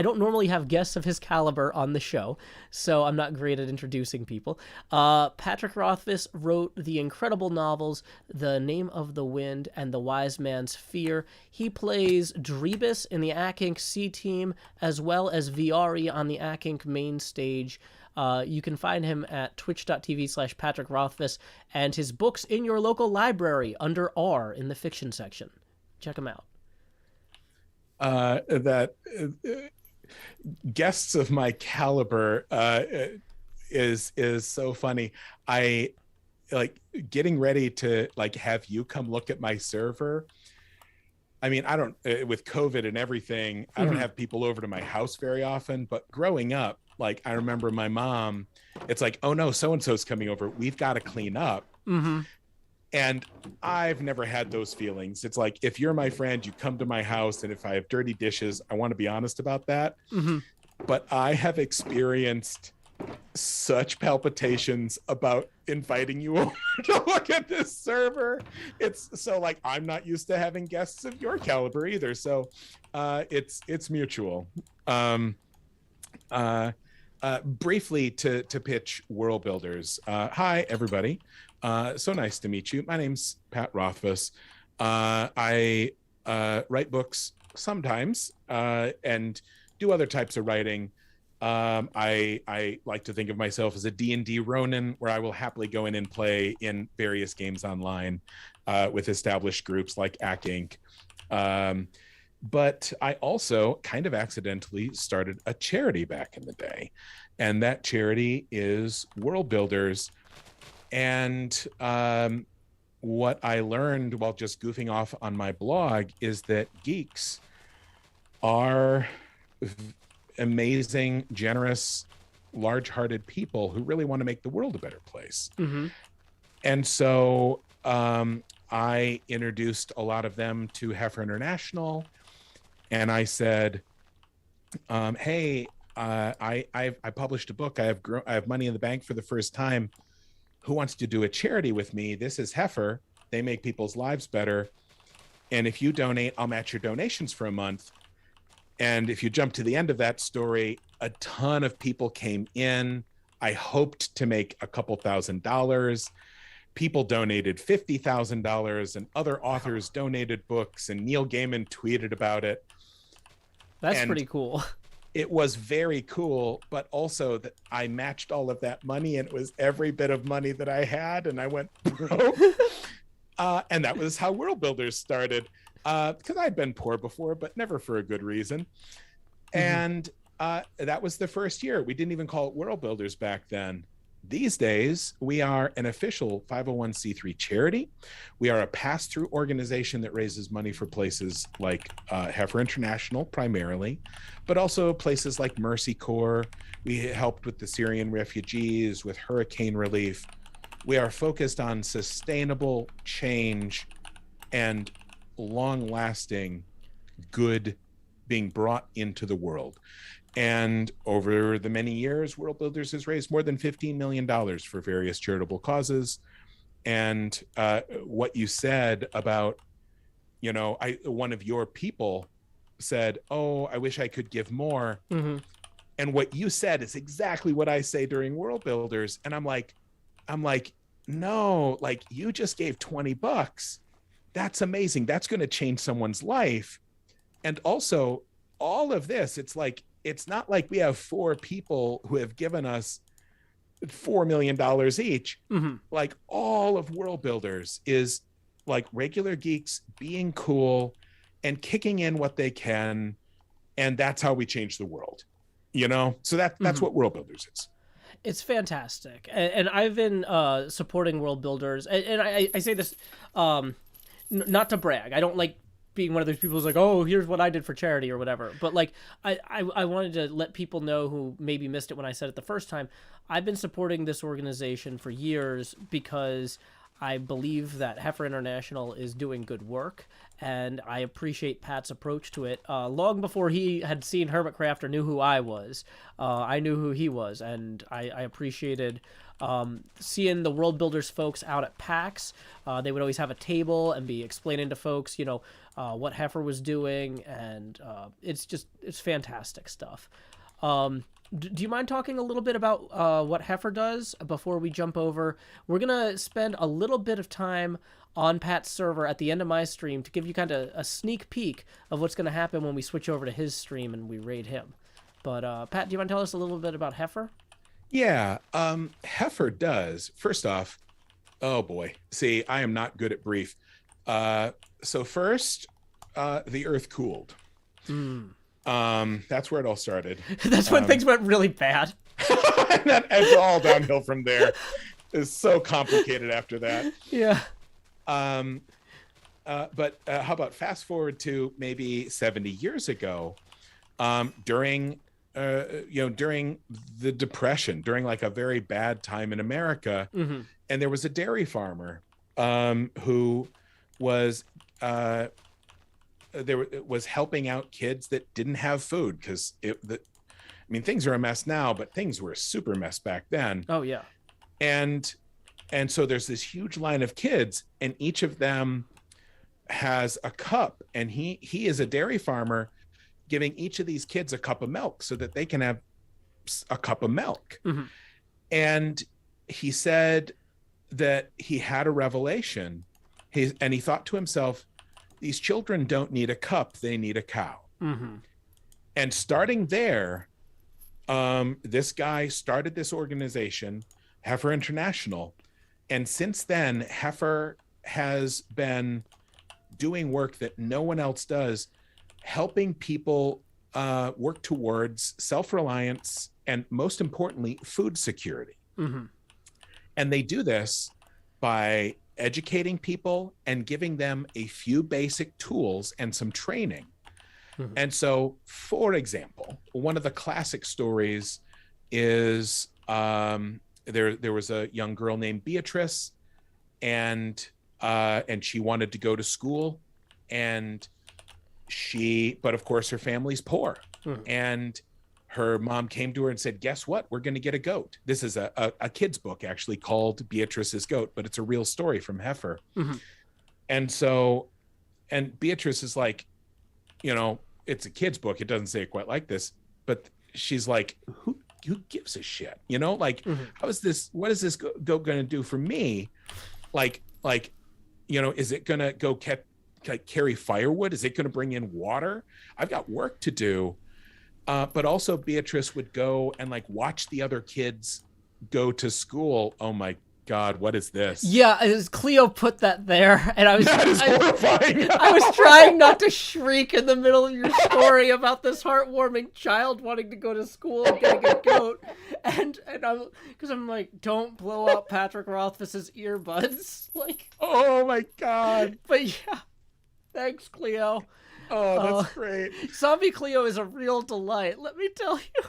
don't normally have guests of his caliber on the show, so I'm not great at introducing people. Patrick Rothfuss wrote the incredible novels The Name of the Wind and The Wise Man's Fear. He plays Drebus in the Ack Inc. C team, as well as Viari on the Ack Inc. main stage. You can find him at twitch.tv/Patrick Rothfuss, and his books in your local library under R in the fiction section. Check him out. That guests of my caliber is so funny. I like getting ready to like have you come look at my server. I mean, I don't with COVID and everything, I don't have people over to my house very often, but growing up, like I remember my mom, it's like, oh no, so and so's coming over, we've got to clean up. And I've never had those feelings. It's like, if you're my friend, you come to my house, and if I have dirty dishes, I want to be honest about that. Mm-hmm. But I have experienced such palpitations about inviting you over to look at this server. It's so like, I'm not used to having guests of your caliber either. So it's mutual. Briefly to pitch World Builders. Hi, everybody. So nice to meet you. My name's Pat Rothfuss. I write books sometimes and do other types of writing. I like to think of myself as a D&D Ronin, where I will happily go in and play in various games online with established groups like AC Inc. But I also kind of accidentally started a charity back in the day. And that charity is World Builders. And what I learned while just goofing off on my blog is that geeks are amazing, generous, large-hearted people who really want to make the world a better place. Mm-hmm. And so I introduced a lot of them to Heifer International. And I said, hey, I published a book. I have money in the bank for the first time. Who wants to do a charity with me? This is Heifer. They make people's lives better. And if you donate, I'll match your donations for a month. And if you jump to the end of that story, a ton of people came in. I hoped to make a couple $1,000s. People donated $50,000, and other authors donated books, and Neil Gaiman tweeted about it. That's pretty cool. It was very cool, but also that I matched all of that money, and it was every bit of money that I had, and I went broke. And that was how World Builders started, because I'd been poor before, but never for a good reason. Mm-hmm. And that was the first year. We didn't even call it World Builders back then. These days, we are an official 501c3 charity. We are a pass-through organization that raises money for places like Heifer International, primarily, but also places like Mercy Corps. We helped with the Syrian refugees, with hurricane relief. We are focused on sustainable change and long-lasting good being brought into the world. And over the many years, World Builders has raised more than $15 million for various charitable causes. And what you said about, one of your people said, oh, I wish I could give more. Mm-hmm. And what you said is exactly what I say during World Builders. And I'm like, no, like, you just gave $20. That's amazing. That's going to change someone's life. And also, all of this, it's not like we have 4 people who have given us $4 million each. Mm-hmm. Like, all of World Builders is like regular geeks being cool and kicking in what they can. And that's how we change the world, So that's mm-hmm. what World Builders is. It's fantastic. And I've been supporting World Builders. And I say this not to brag. I don't like being one of those people who's like, oh, here's what I did for charity or whatever. But like, I wanted to let people know who maybe missed it when I said it the first time. I've been supporting this organization for years because I believe that Heifer International is doing good work, and I appreciate Pat's approach to it. Long before he had seen HermitCraft or knew who I was, I knew who he was, and I appreciated seeing the World Builders folks out at PAX. They would always have a table and be explaining to folks, what Heifer was doing, and it's fantastic stuff. Do you mind talking a little bit about what Heifer does before we jump over? We're going to spend a little bit of time on Pat's server at the end of my stream to give you kind of a sneak peek of what's going to happen when we switch over to his stream and we raid him. But Pat, do you want to tell us a little bit about Heifer? Yeah, Heifer does. First off, oh boy, see, I am not good at brief. So first, the Earth cooled. That's where it all started. That's when things went really bad. And it's all downhill from there. It's so complicated after that. Yeah. But how about fast forward to maybe 70 years ago, during the Depression, during like a very bad time in America, mm-hmm. and there was a dairy farmer who was was helping out kids that didn't have food because things are a mess now, but things were a super mess back then. Oh yeah. And so there's this huge line of kids, and each of them has a cup, and he is a dairy farmer, giving each of these kids a cup of milk so that they can have a cup of milk. Mm-hmm. And he said that he had a revelation. And he thought to himself, these children don't need a cup, they need a cow. Mm-hmm. And starting there, this guy started this organization, Heifer International. And since then, Heifer has been doing work that no one else does, helping people work towards self-reliance and, most importantly, food security. Mm-hmm. And they do this by educating people and giving them a few basic tools and some training. Mm-hmm. And so, for example, one of the classic stories is there was a young girl named Beatrice, and she wanted to go to school, but of course her family's poor. Mm-hmm. And her mom came to her and said, guess what? We're going to get a goat. This is a kid's book actually called Beatrice's Goat, but it's a real story from Heifer. Mm-hmm. And Beatrice is like, it's a kid's book. It doesn't say it quite like this, but she's like, who gives a shit? Mm-hmm. What is this goat going to do for me? Is it going to go carry firewood? Is it going to bring in water? I've got work to do. But also Beatrice would go and watch the other kids go to school. Oh my God, what is this? Yeah, as Cleo put that there, and that is horrifying. I was trying not to shriek in the middle of your story about this heartwarming child wanting to go to school and getting a goat, and I'm like, don't blow out Patrick Rothfuss's earbuds, Oh my God. But yeah, thanks, Cleo. Oh, that's great. Zombie Cleo is a real delight, let me tell you.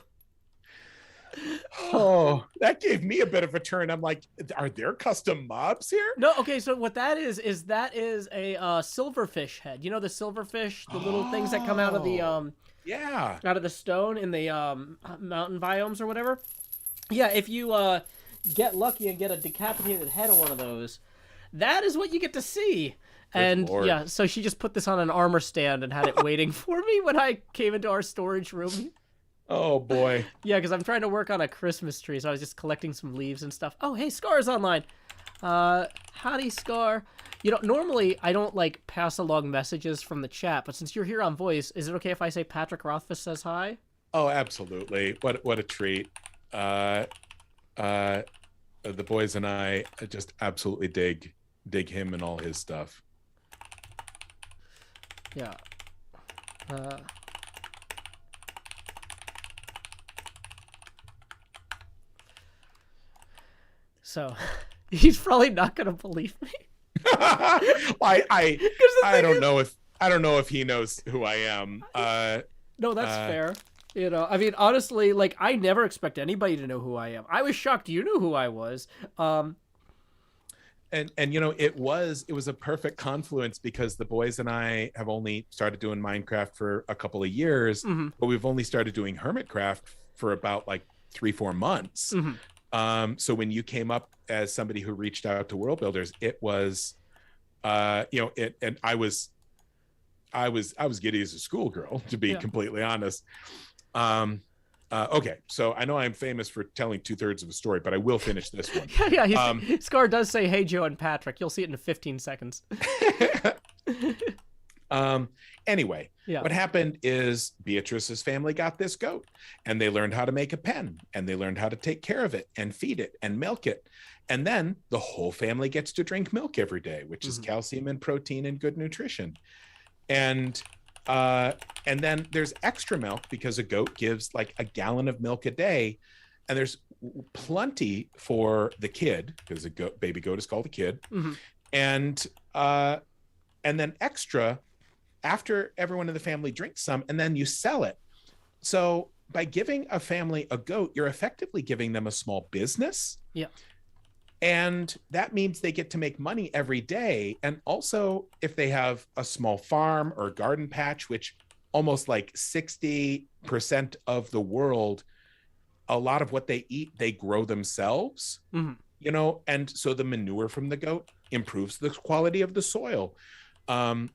Oh, that gave me a bit of a turn. I'm like, are there custom mobs here? No, okay, so what that is a silverfish head. You know the silverfish, the little things that come out of the out of the stone in the mountain biomes or whatever? Yeah, if you get lucky and get a decapitated head of one of those, that is what you get to see. And yeah, so she just put this on an armor stand and had it waiting for me when I came into our storage room. Oh boy. Yeah, because I'm trying to work on a Christmas tree, so I was just collecting some leaves and stuff. Oh, hey, Scar's online. Howdy, Scar. Normally I don't pass along messages from the chat, but since you're here on voice, is it okay if I say Patrick Rothfuss says hi? Oh, absolutely. What a treat. The boys and I just absolutely dig him and all his stuff. Yeah. So, he's probably not gonna believe me. I don't know if he knows who I am. No, that's fair. Honestly, I never expect anybody to know who I am. I was shocked you knew who I was. And it was a perfect confluence because the boys and I have only started doing Minecraft for a couple of years, mm-hmm. but we've only started doing HermitCraft for about 3-4 months. Mm-hmm. So when you came up as somebody who reached out to world builders, it was, and I was giddy as a schoolgirl, to be completely honest. Okay, so I know I'm famous for telling 2/3 of a story, but I will finish this one. Yeah. Scar does say, "Hey, Joe and Patrick." You'll see it in 15 seconds. Anyway, what happened is Beatrice's family got this goat, and they learned how to make a pen, and they learned how to take care of it and feed it and milk it, and then the whole family gets to drink milk every day, which is calcium and protein and good nutrition, and then there's extra milk because a goat gives a gallon of milk a day, and there's plenty for the kid because baby goat is called a kid, mm-hmm. and then extra after everyone in the family drinks some, and then you sell it. So by giving a family a goat, you're effectively giving them a small business. Yeah. And that means they get to make money every day. And also, if they have a small farm or garden patch, which almost like 60% of the world, a lot of what they eat, they grow themselves, and so the manure from the goat improves the quality of the soil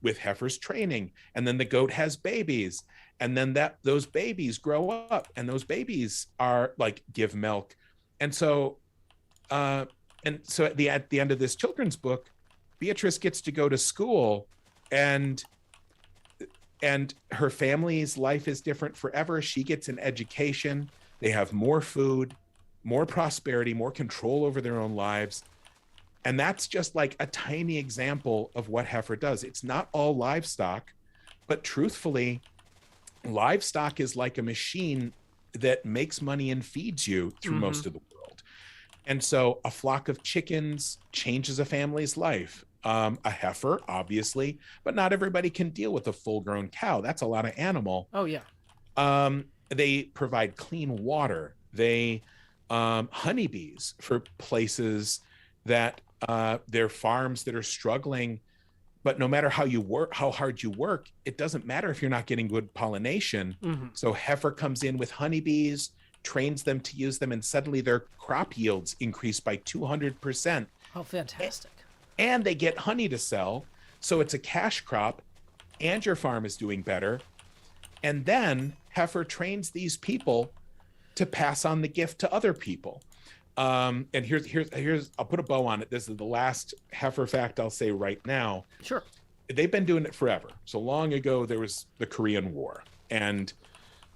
with heifers training. And then the goat has babies. And then those babies grow up, and those babies are like give milk. And so at the end of this children's book, Beatrice gets to go to school, and her family's life is different forever. She gets an education. They have more food, more prosperity, more control over their own lives. And that's just like a tiny example of what heifer does. It's not all livestock, but truthfully, livestock is like a machine that makes money and feeds you through most of the world. And so a flock of chickens changes a family's life. A heifer, obviously, but not everybody can deal with a full-grown cow. That's a lot of animal. Oh, yeah. They provide clean water. They honeybees for places that they're farms that are struggling. But no matter how hard you work, it doesn't matter if you're not getting good pollination. So heifer comes in with honeybees, trains them to use them, and suddenly their crop yields increase by 200%. Oh, fantastic. And they get honey to sell. So it's a cash crop, and your farm is doing better. And then heifer trains these people to pass on the gift to other people. And here's I'll put a bow on it. This is the last heifer fact I'll say right now. Sure. They've been doing it forever. So long ago, there was the Korean War, and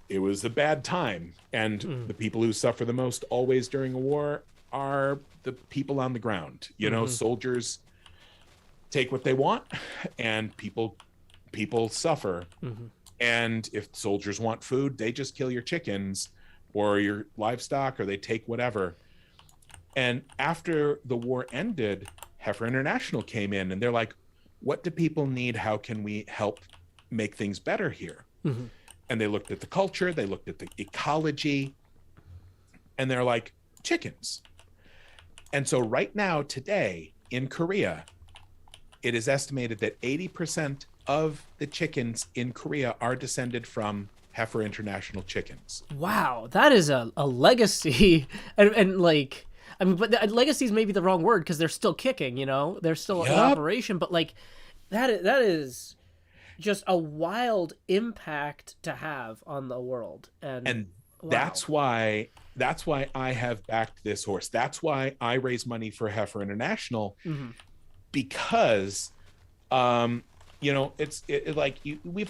it was a bad time. And the people who suffer the most always during a war are the people on the ground. Soldiers take what they want, and people suffer. And if soldiers want food, they just kill your chickens or your livestock, or they take whatever. And after the war ended, Heifer International came in, and they're like, what do people need? How can we help make things better here? And they looked at the culture, they looked at the ecology, and they're like, chickens. And so right now, today, in Korea, it is estimated that 80% of the chickens in Korea are descended from Heifer International chickens. Wow, that is a legacy. and like, I mean, but legacy is maybe the wrong word, because they're still kicking, they're still in operation, but like that is just a wild impact to have on the world. And wow. That's why I have backed this horse. That's why I raise money for Heifer International, because we've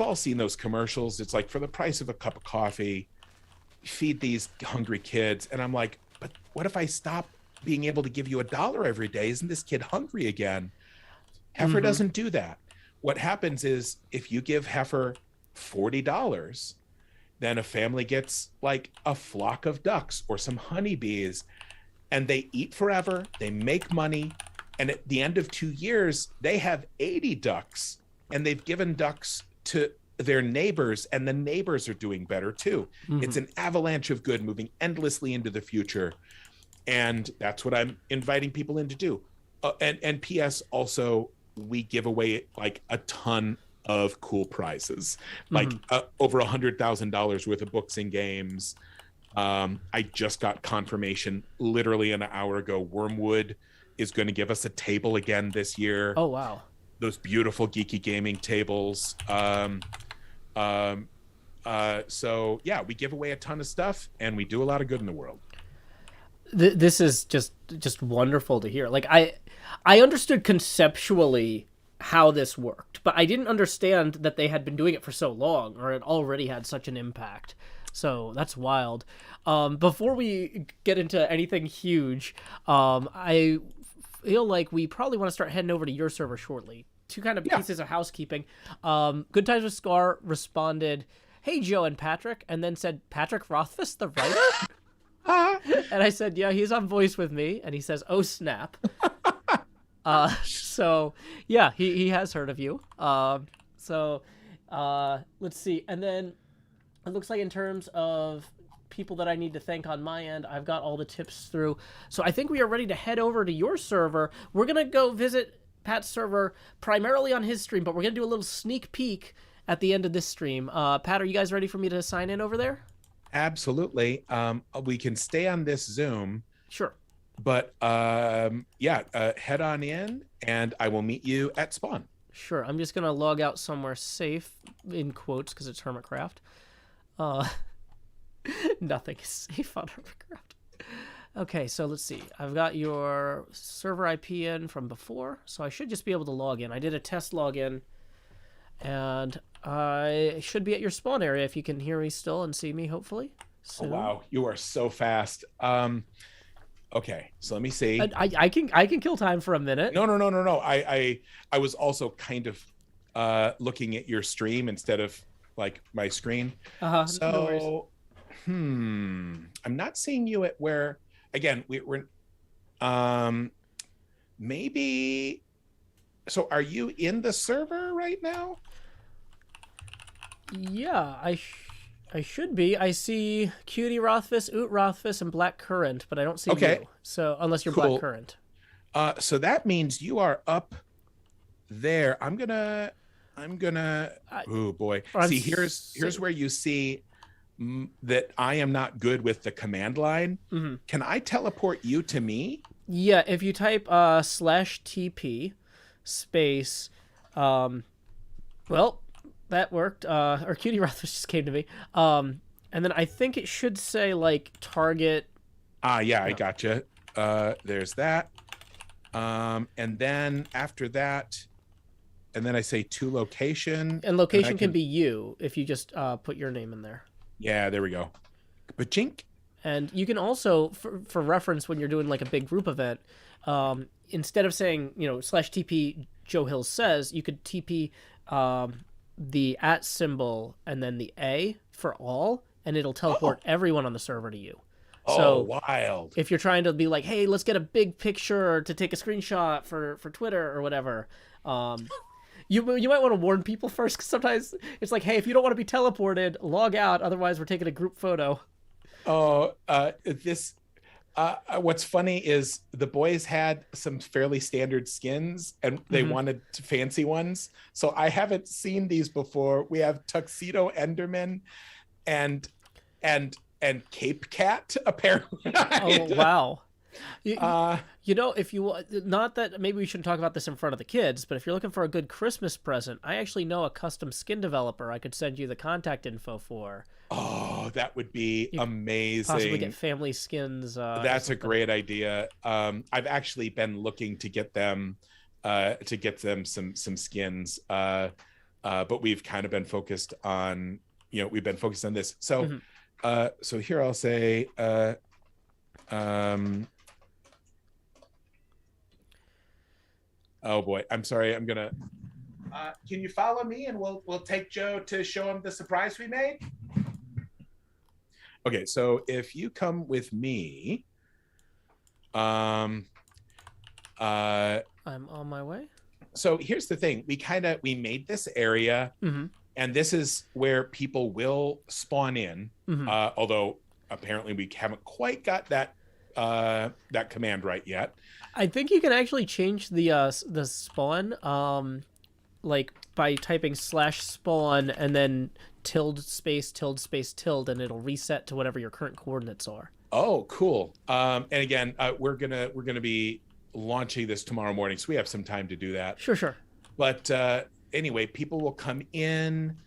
all seen those commercials. It's like, for the price of a cup of coffee, feed these hungry kids. And I'm like, but what if I stop being able to give you $1 every day? Isn't this kid hungry again? Heifer doesn't do that. What happens is, if you give Heifer $40, then a family gets like a flock of ducks or some honeybees, and they eat forever, they make money, and at the end of 2 years, they have 80 ducks, and they've given ducks to their neighbors, and the neighbors are doing better too. It's an avalanche of good moving endlessly into the future. And that's what I'm inviting people in to do. And P.S. also, we give away like a ton of cool prizes, like over $100,000 worth of books and games. I just got confirmation literally an hour ago. Wormwood is going to give us a table again this year. Oh, wow. Those beautiful geeky gaming tables. So yeah, we give away a ton of stuff, and we do a lot of good in the world. This is just wonderful to hear. Like, I understood conceptually how this worked, but I didn't understand that they had been doing it for so long, or it already had such an impact. So that's wild. Before we get into anything huge, I feel like we probably want to start heading over to your server shortly. Two kind of pieces of housekeeping. Good Times with Scar responded, "Hey, Joe and Patrick," and then said, "Patrick Rothfuss, the writer?" And I said, "Yeah, he's on voice with me." And he says, "Oh, snap." So yeah, he has heard of you. Let's see. And then it looks like in terms of people that I need to thank on my end. I've got all the tips through. So I think we are ready to head over to your server. We're going to go visit Pat's server primarily on his stream, but we're going to do a little sneak peek at the end of this stream. Pat, are you guys ready for me to sign in over there? Absolutely. We can stay on this Zoom. Sure. But head on in, and I will meet you at spawn. Sure. I'm just going to log out somewhere safe, in quotes, because it's HermitCraft. Nothing is safe on HermitCraft. Okay, so let's see. I've got your server IP in from before, so I should just be able to log in. I did a test login, and I should be at your spawn area if you can hear me still and see me, hopefully. Oh, wow. You are so fast. Okay, so let me see. I can kill time for a minute. No. I was also kind of looking at your stream instead of like my screen. So, I'm not seeing you at where. Again, we're maybe. So, are you in the server right now? Yeah, I should be. I see Cutie Rothfuss, Oot Rothfuss, and Black Currant, but I don't see you. So unless you're Cool. Black Currant. So that means you are up there. I'm gonna. Oh boy. See, here's where you see that I am not good with the command line. Mm-hmm. Can I teleport you to me? Yeah, if you type /TP space, well, that worked. Or Cutie Rothfuss just came to me. And then I think it should say like target. Yeah, I gotcha. There's that. And then after that, and then I say to location. And location can be you if you just put your name in there. Yeah, there we go. Pachink. And you can also, for reference, when you're doing like a big group event, instead of saying, /TP Joe Hill says, you could TP the @ symbol and then the A for all, and it'll teleport everyone on the server to you. So wild. If you're trying to be like, hey, let's get a big picture to take a screenshot for Twitter or whatever, you might want to warn people first, because sometimes it's like, hey, if you don't want to be teleported, log out. Otherwise, we're taking a group photo. What's funny is the boys had some fairly standard skins, and they wanted fancy ones. So I haven't seen these before. We have Tuxedo Enderman and Cape Cat, apparently. Oh, wow. If you not that maybe we shouldn't talk about this in front of the kids, but if you're looking for a good Christmas present, I actually know a custom skin developer I could send you the contact info for. Oh, that would be amazing. Possibly get family skins. That's a great idea. I've actually been looking to get them some skins, but we've kind of been focused on this. So so here I'll say oh boy, I'm sorry. I'm gonna. Can you follow me, and we'll take Joe to show him the surprise we made? Okay, so if you come with me, I'm on my way. So here's the thing: we made this area, and this is where people will spawn in. Although apparently we haven't quite got that command right yet. I think you can actually change the spawn, like by typing /spawn and then ~tilde, and it'll reset to whatever your current coordinates are. Oh, cool. And again, we're gonna be launching this tomorrow morning, so we have some time to do that. Sure. But anyway, people will come in.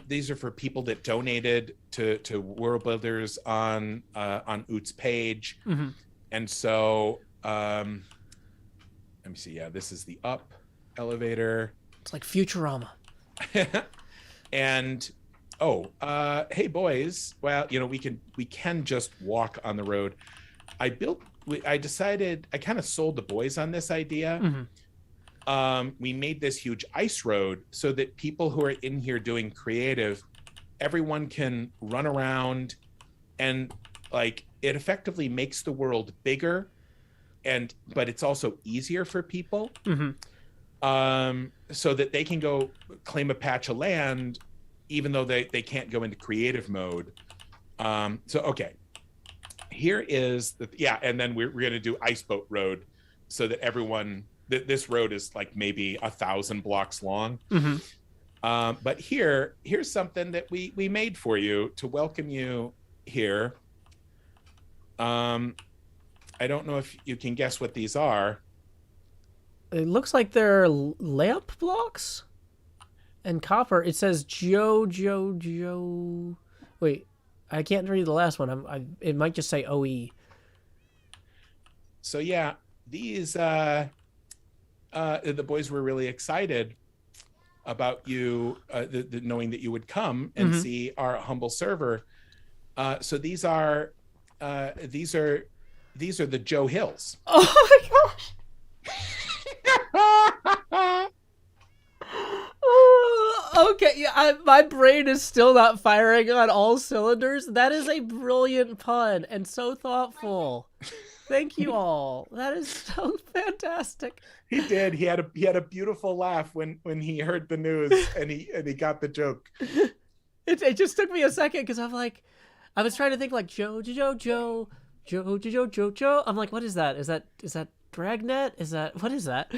These are for people that donated to World Builders on Oot's page. And so let me see. Yeah, this is the up elevator. It's like Futurama. And hey boys, well, we can just walk on the road. I decided, I kind of sold the boys on this idea. We made this huge ice road so that people who are in here doing creative, everyone can run around, and like it effectively makes the world bigger, but it's also easier for people. So that they can go claim a patch of land, even though they can't go into creative mode. So okay, here is and then we're gonna do Ice Boat Road, so that everyone this road is like maybe 1,000 blocks long. But here's something that we made for you to welcome you here. I don't know if you can guess what these are. It looks like they're lamp blocks and copper. It says Joe. Wait, I can't read the last one. It might just say OE. So yeah, these the boys were really excited about you, knowing that you would come and see our humble server. So these are the Joe Hills. Oh my gosh. Okay, yeah, my brain is still not firing on all cylinders. That is a brilliant pun and so thoughtful. Thank you all. That is so fantastic. He did. He had a beautiful laugh when he heard the news and he got the joke. It just took me a second because I'm like, I was trying to think like Joe. I'm like, what is that? Is that Dragnet? What is that?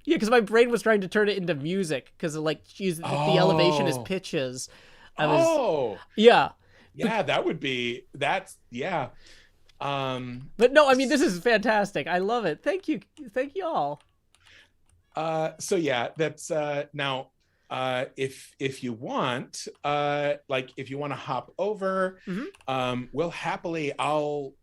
Yeah, because my brain was trying to turn it into music because like the elevation is pitches. Yeah. But no, I mean, this is fantastic. I love it. Thank you all. So yeah, that's now if you want if you want to hop over, we'll happily I'll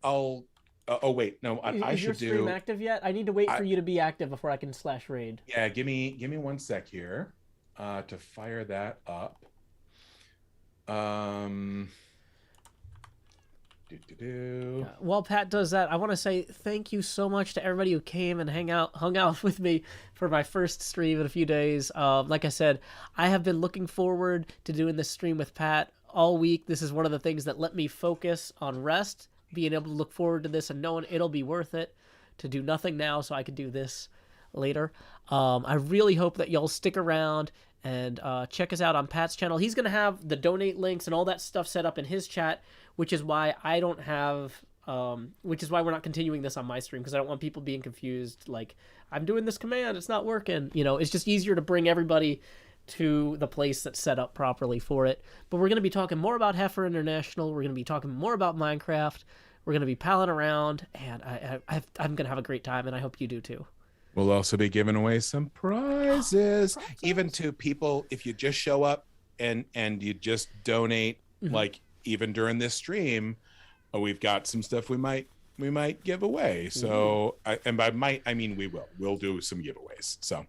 oh wait, no, I should do. Is your stream active yet? I need to wait for you to be active before I can slash raid. Yeah, give me 1 sec here to fire that up. While Pat does that, I want to say thank you so much to everybody who came and hung out with me for my first stream in a few days. Like I said, I have been looking forward to doing this stream with Pat all week. This is one of the things that let me focus on rest, being able to look forward to this and knowing it'll be worth it to do nothing now so I can do this later. I really hope that y'all stick around and check us out on Pat's channel. He's going to have the donate links and all that stuff set up in his chat, which is why I don't have, which is why we're not continuing this on my stream, because I don't want people being confused. Like, I'm doing this command, it's not working. You know, it's just easier to bring everybody to the place that's set up properly for it. But we're going to be talking more about Heifer International. We're going to be talking more about Minecraft. We're going to be palling around, and I'm going to have a great time, and I hope you do too. We'll also be giving away some prizes, even to people if you just show up and you just donate, like even during this stream, we've got some stuff we might give away. So, and by might I mean we'll do some giveaways. So,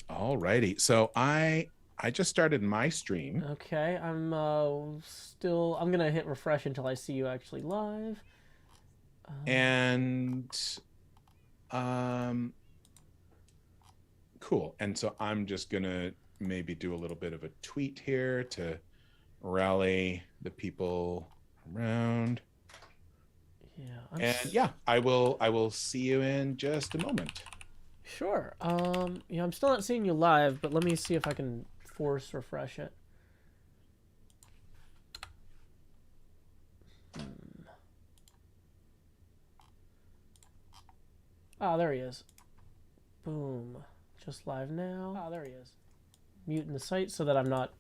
alrighty. So I just started my stream. Okay, I'm gonna hit refresh until I see you actually live. Cool. And so I'm just gonna maybe do a little bit of a tweet here to rally the people around. Yeah, I will see you in just a moment. Sure. Yeah, I'm still not seeing you live, but let me see if I can force refresh it. Oh, there he is. Boom. Just live now. Oh, there he is. Muting the site so that I'm not...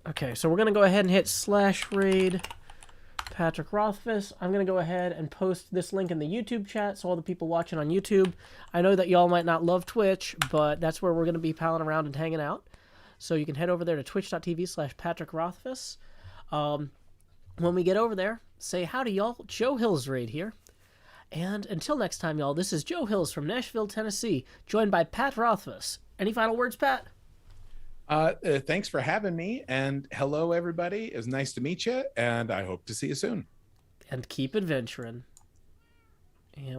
Okay, so we're going to go ahead and hit /raid Patrick Rothfuss. I'm going to go ahead and post this link in the YouTube chat so all the people watching on YouTube. I know that y'all might not love Twitch, but that's where we're going to be palling around and hanging out. So you can head over there to twitch.tv/Patrick Rothfuss. When we get over there, say howdy, y'all. Joe Hills Raid here. And until next time, y'all, this is Joe Hills from Nashville, Tennessee, joined by Pat Rothfuss. Any final words, Pat? Thanks for having me, and hello, everybody. It was nice to meet you, and I hope to see you soon. And keep adventuring. And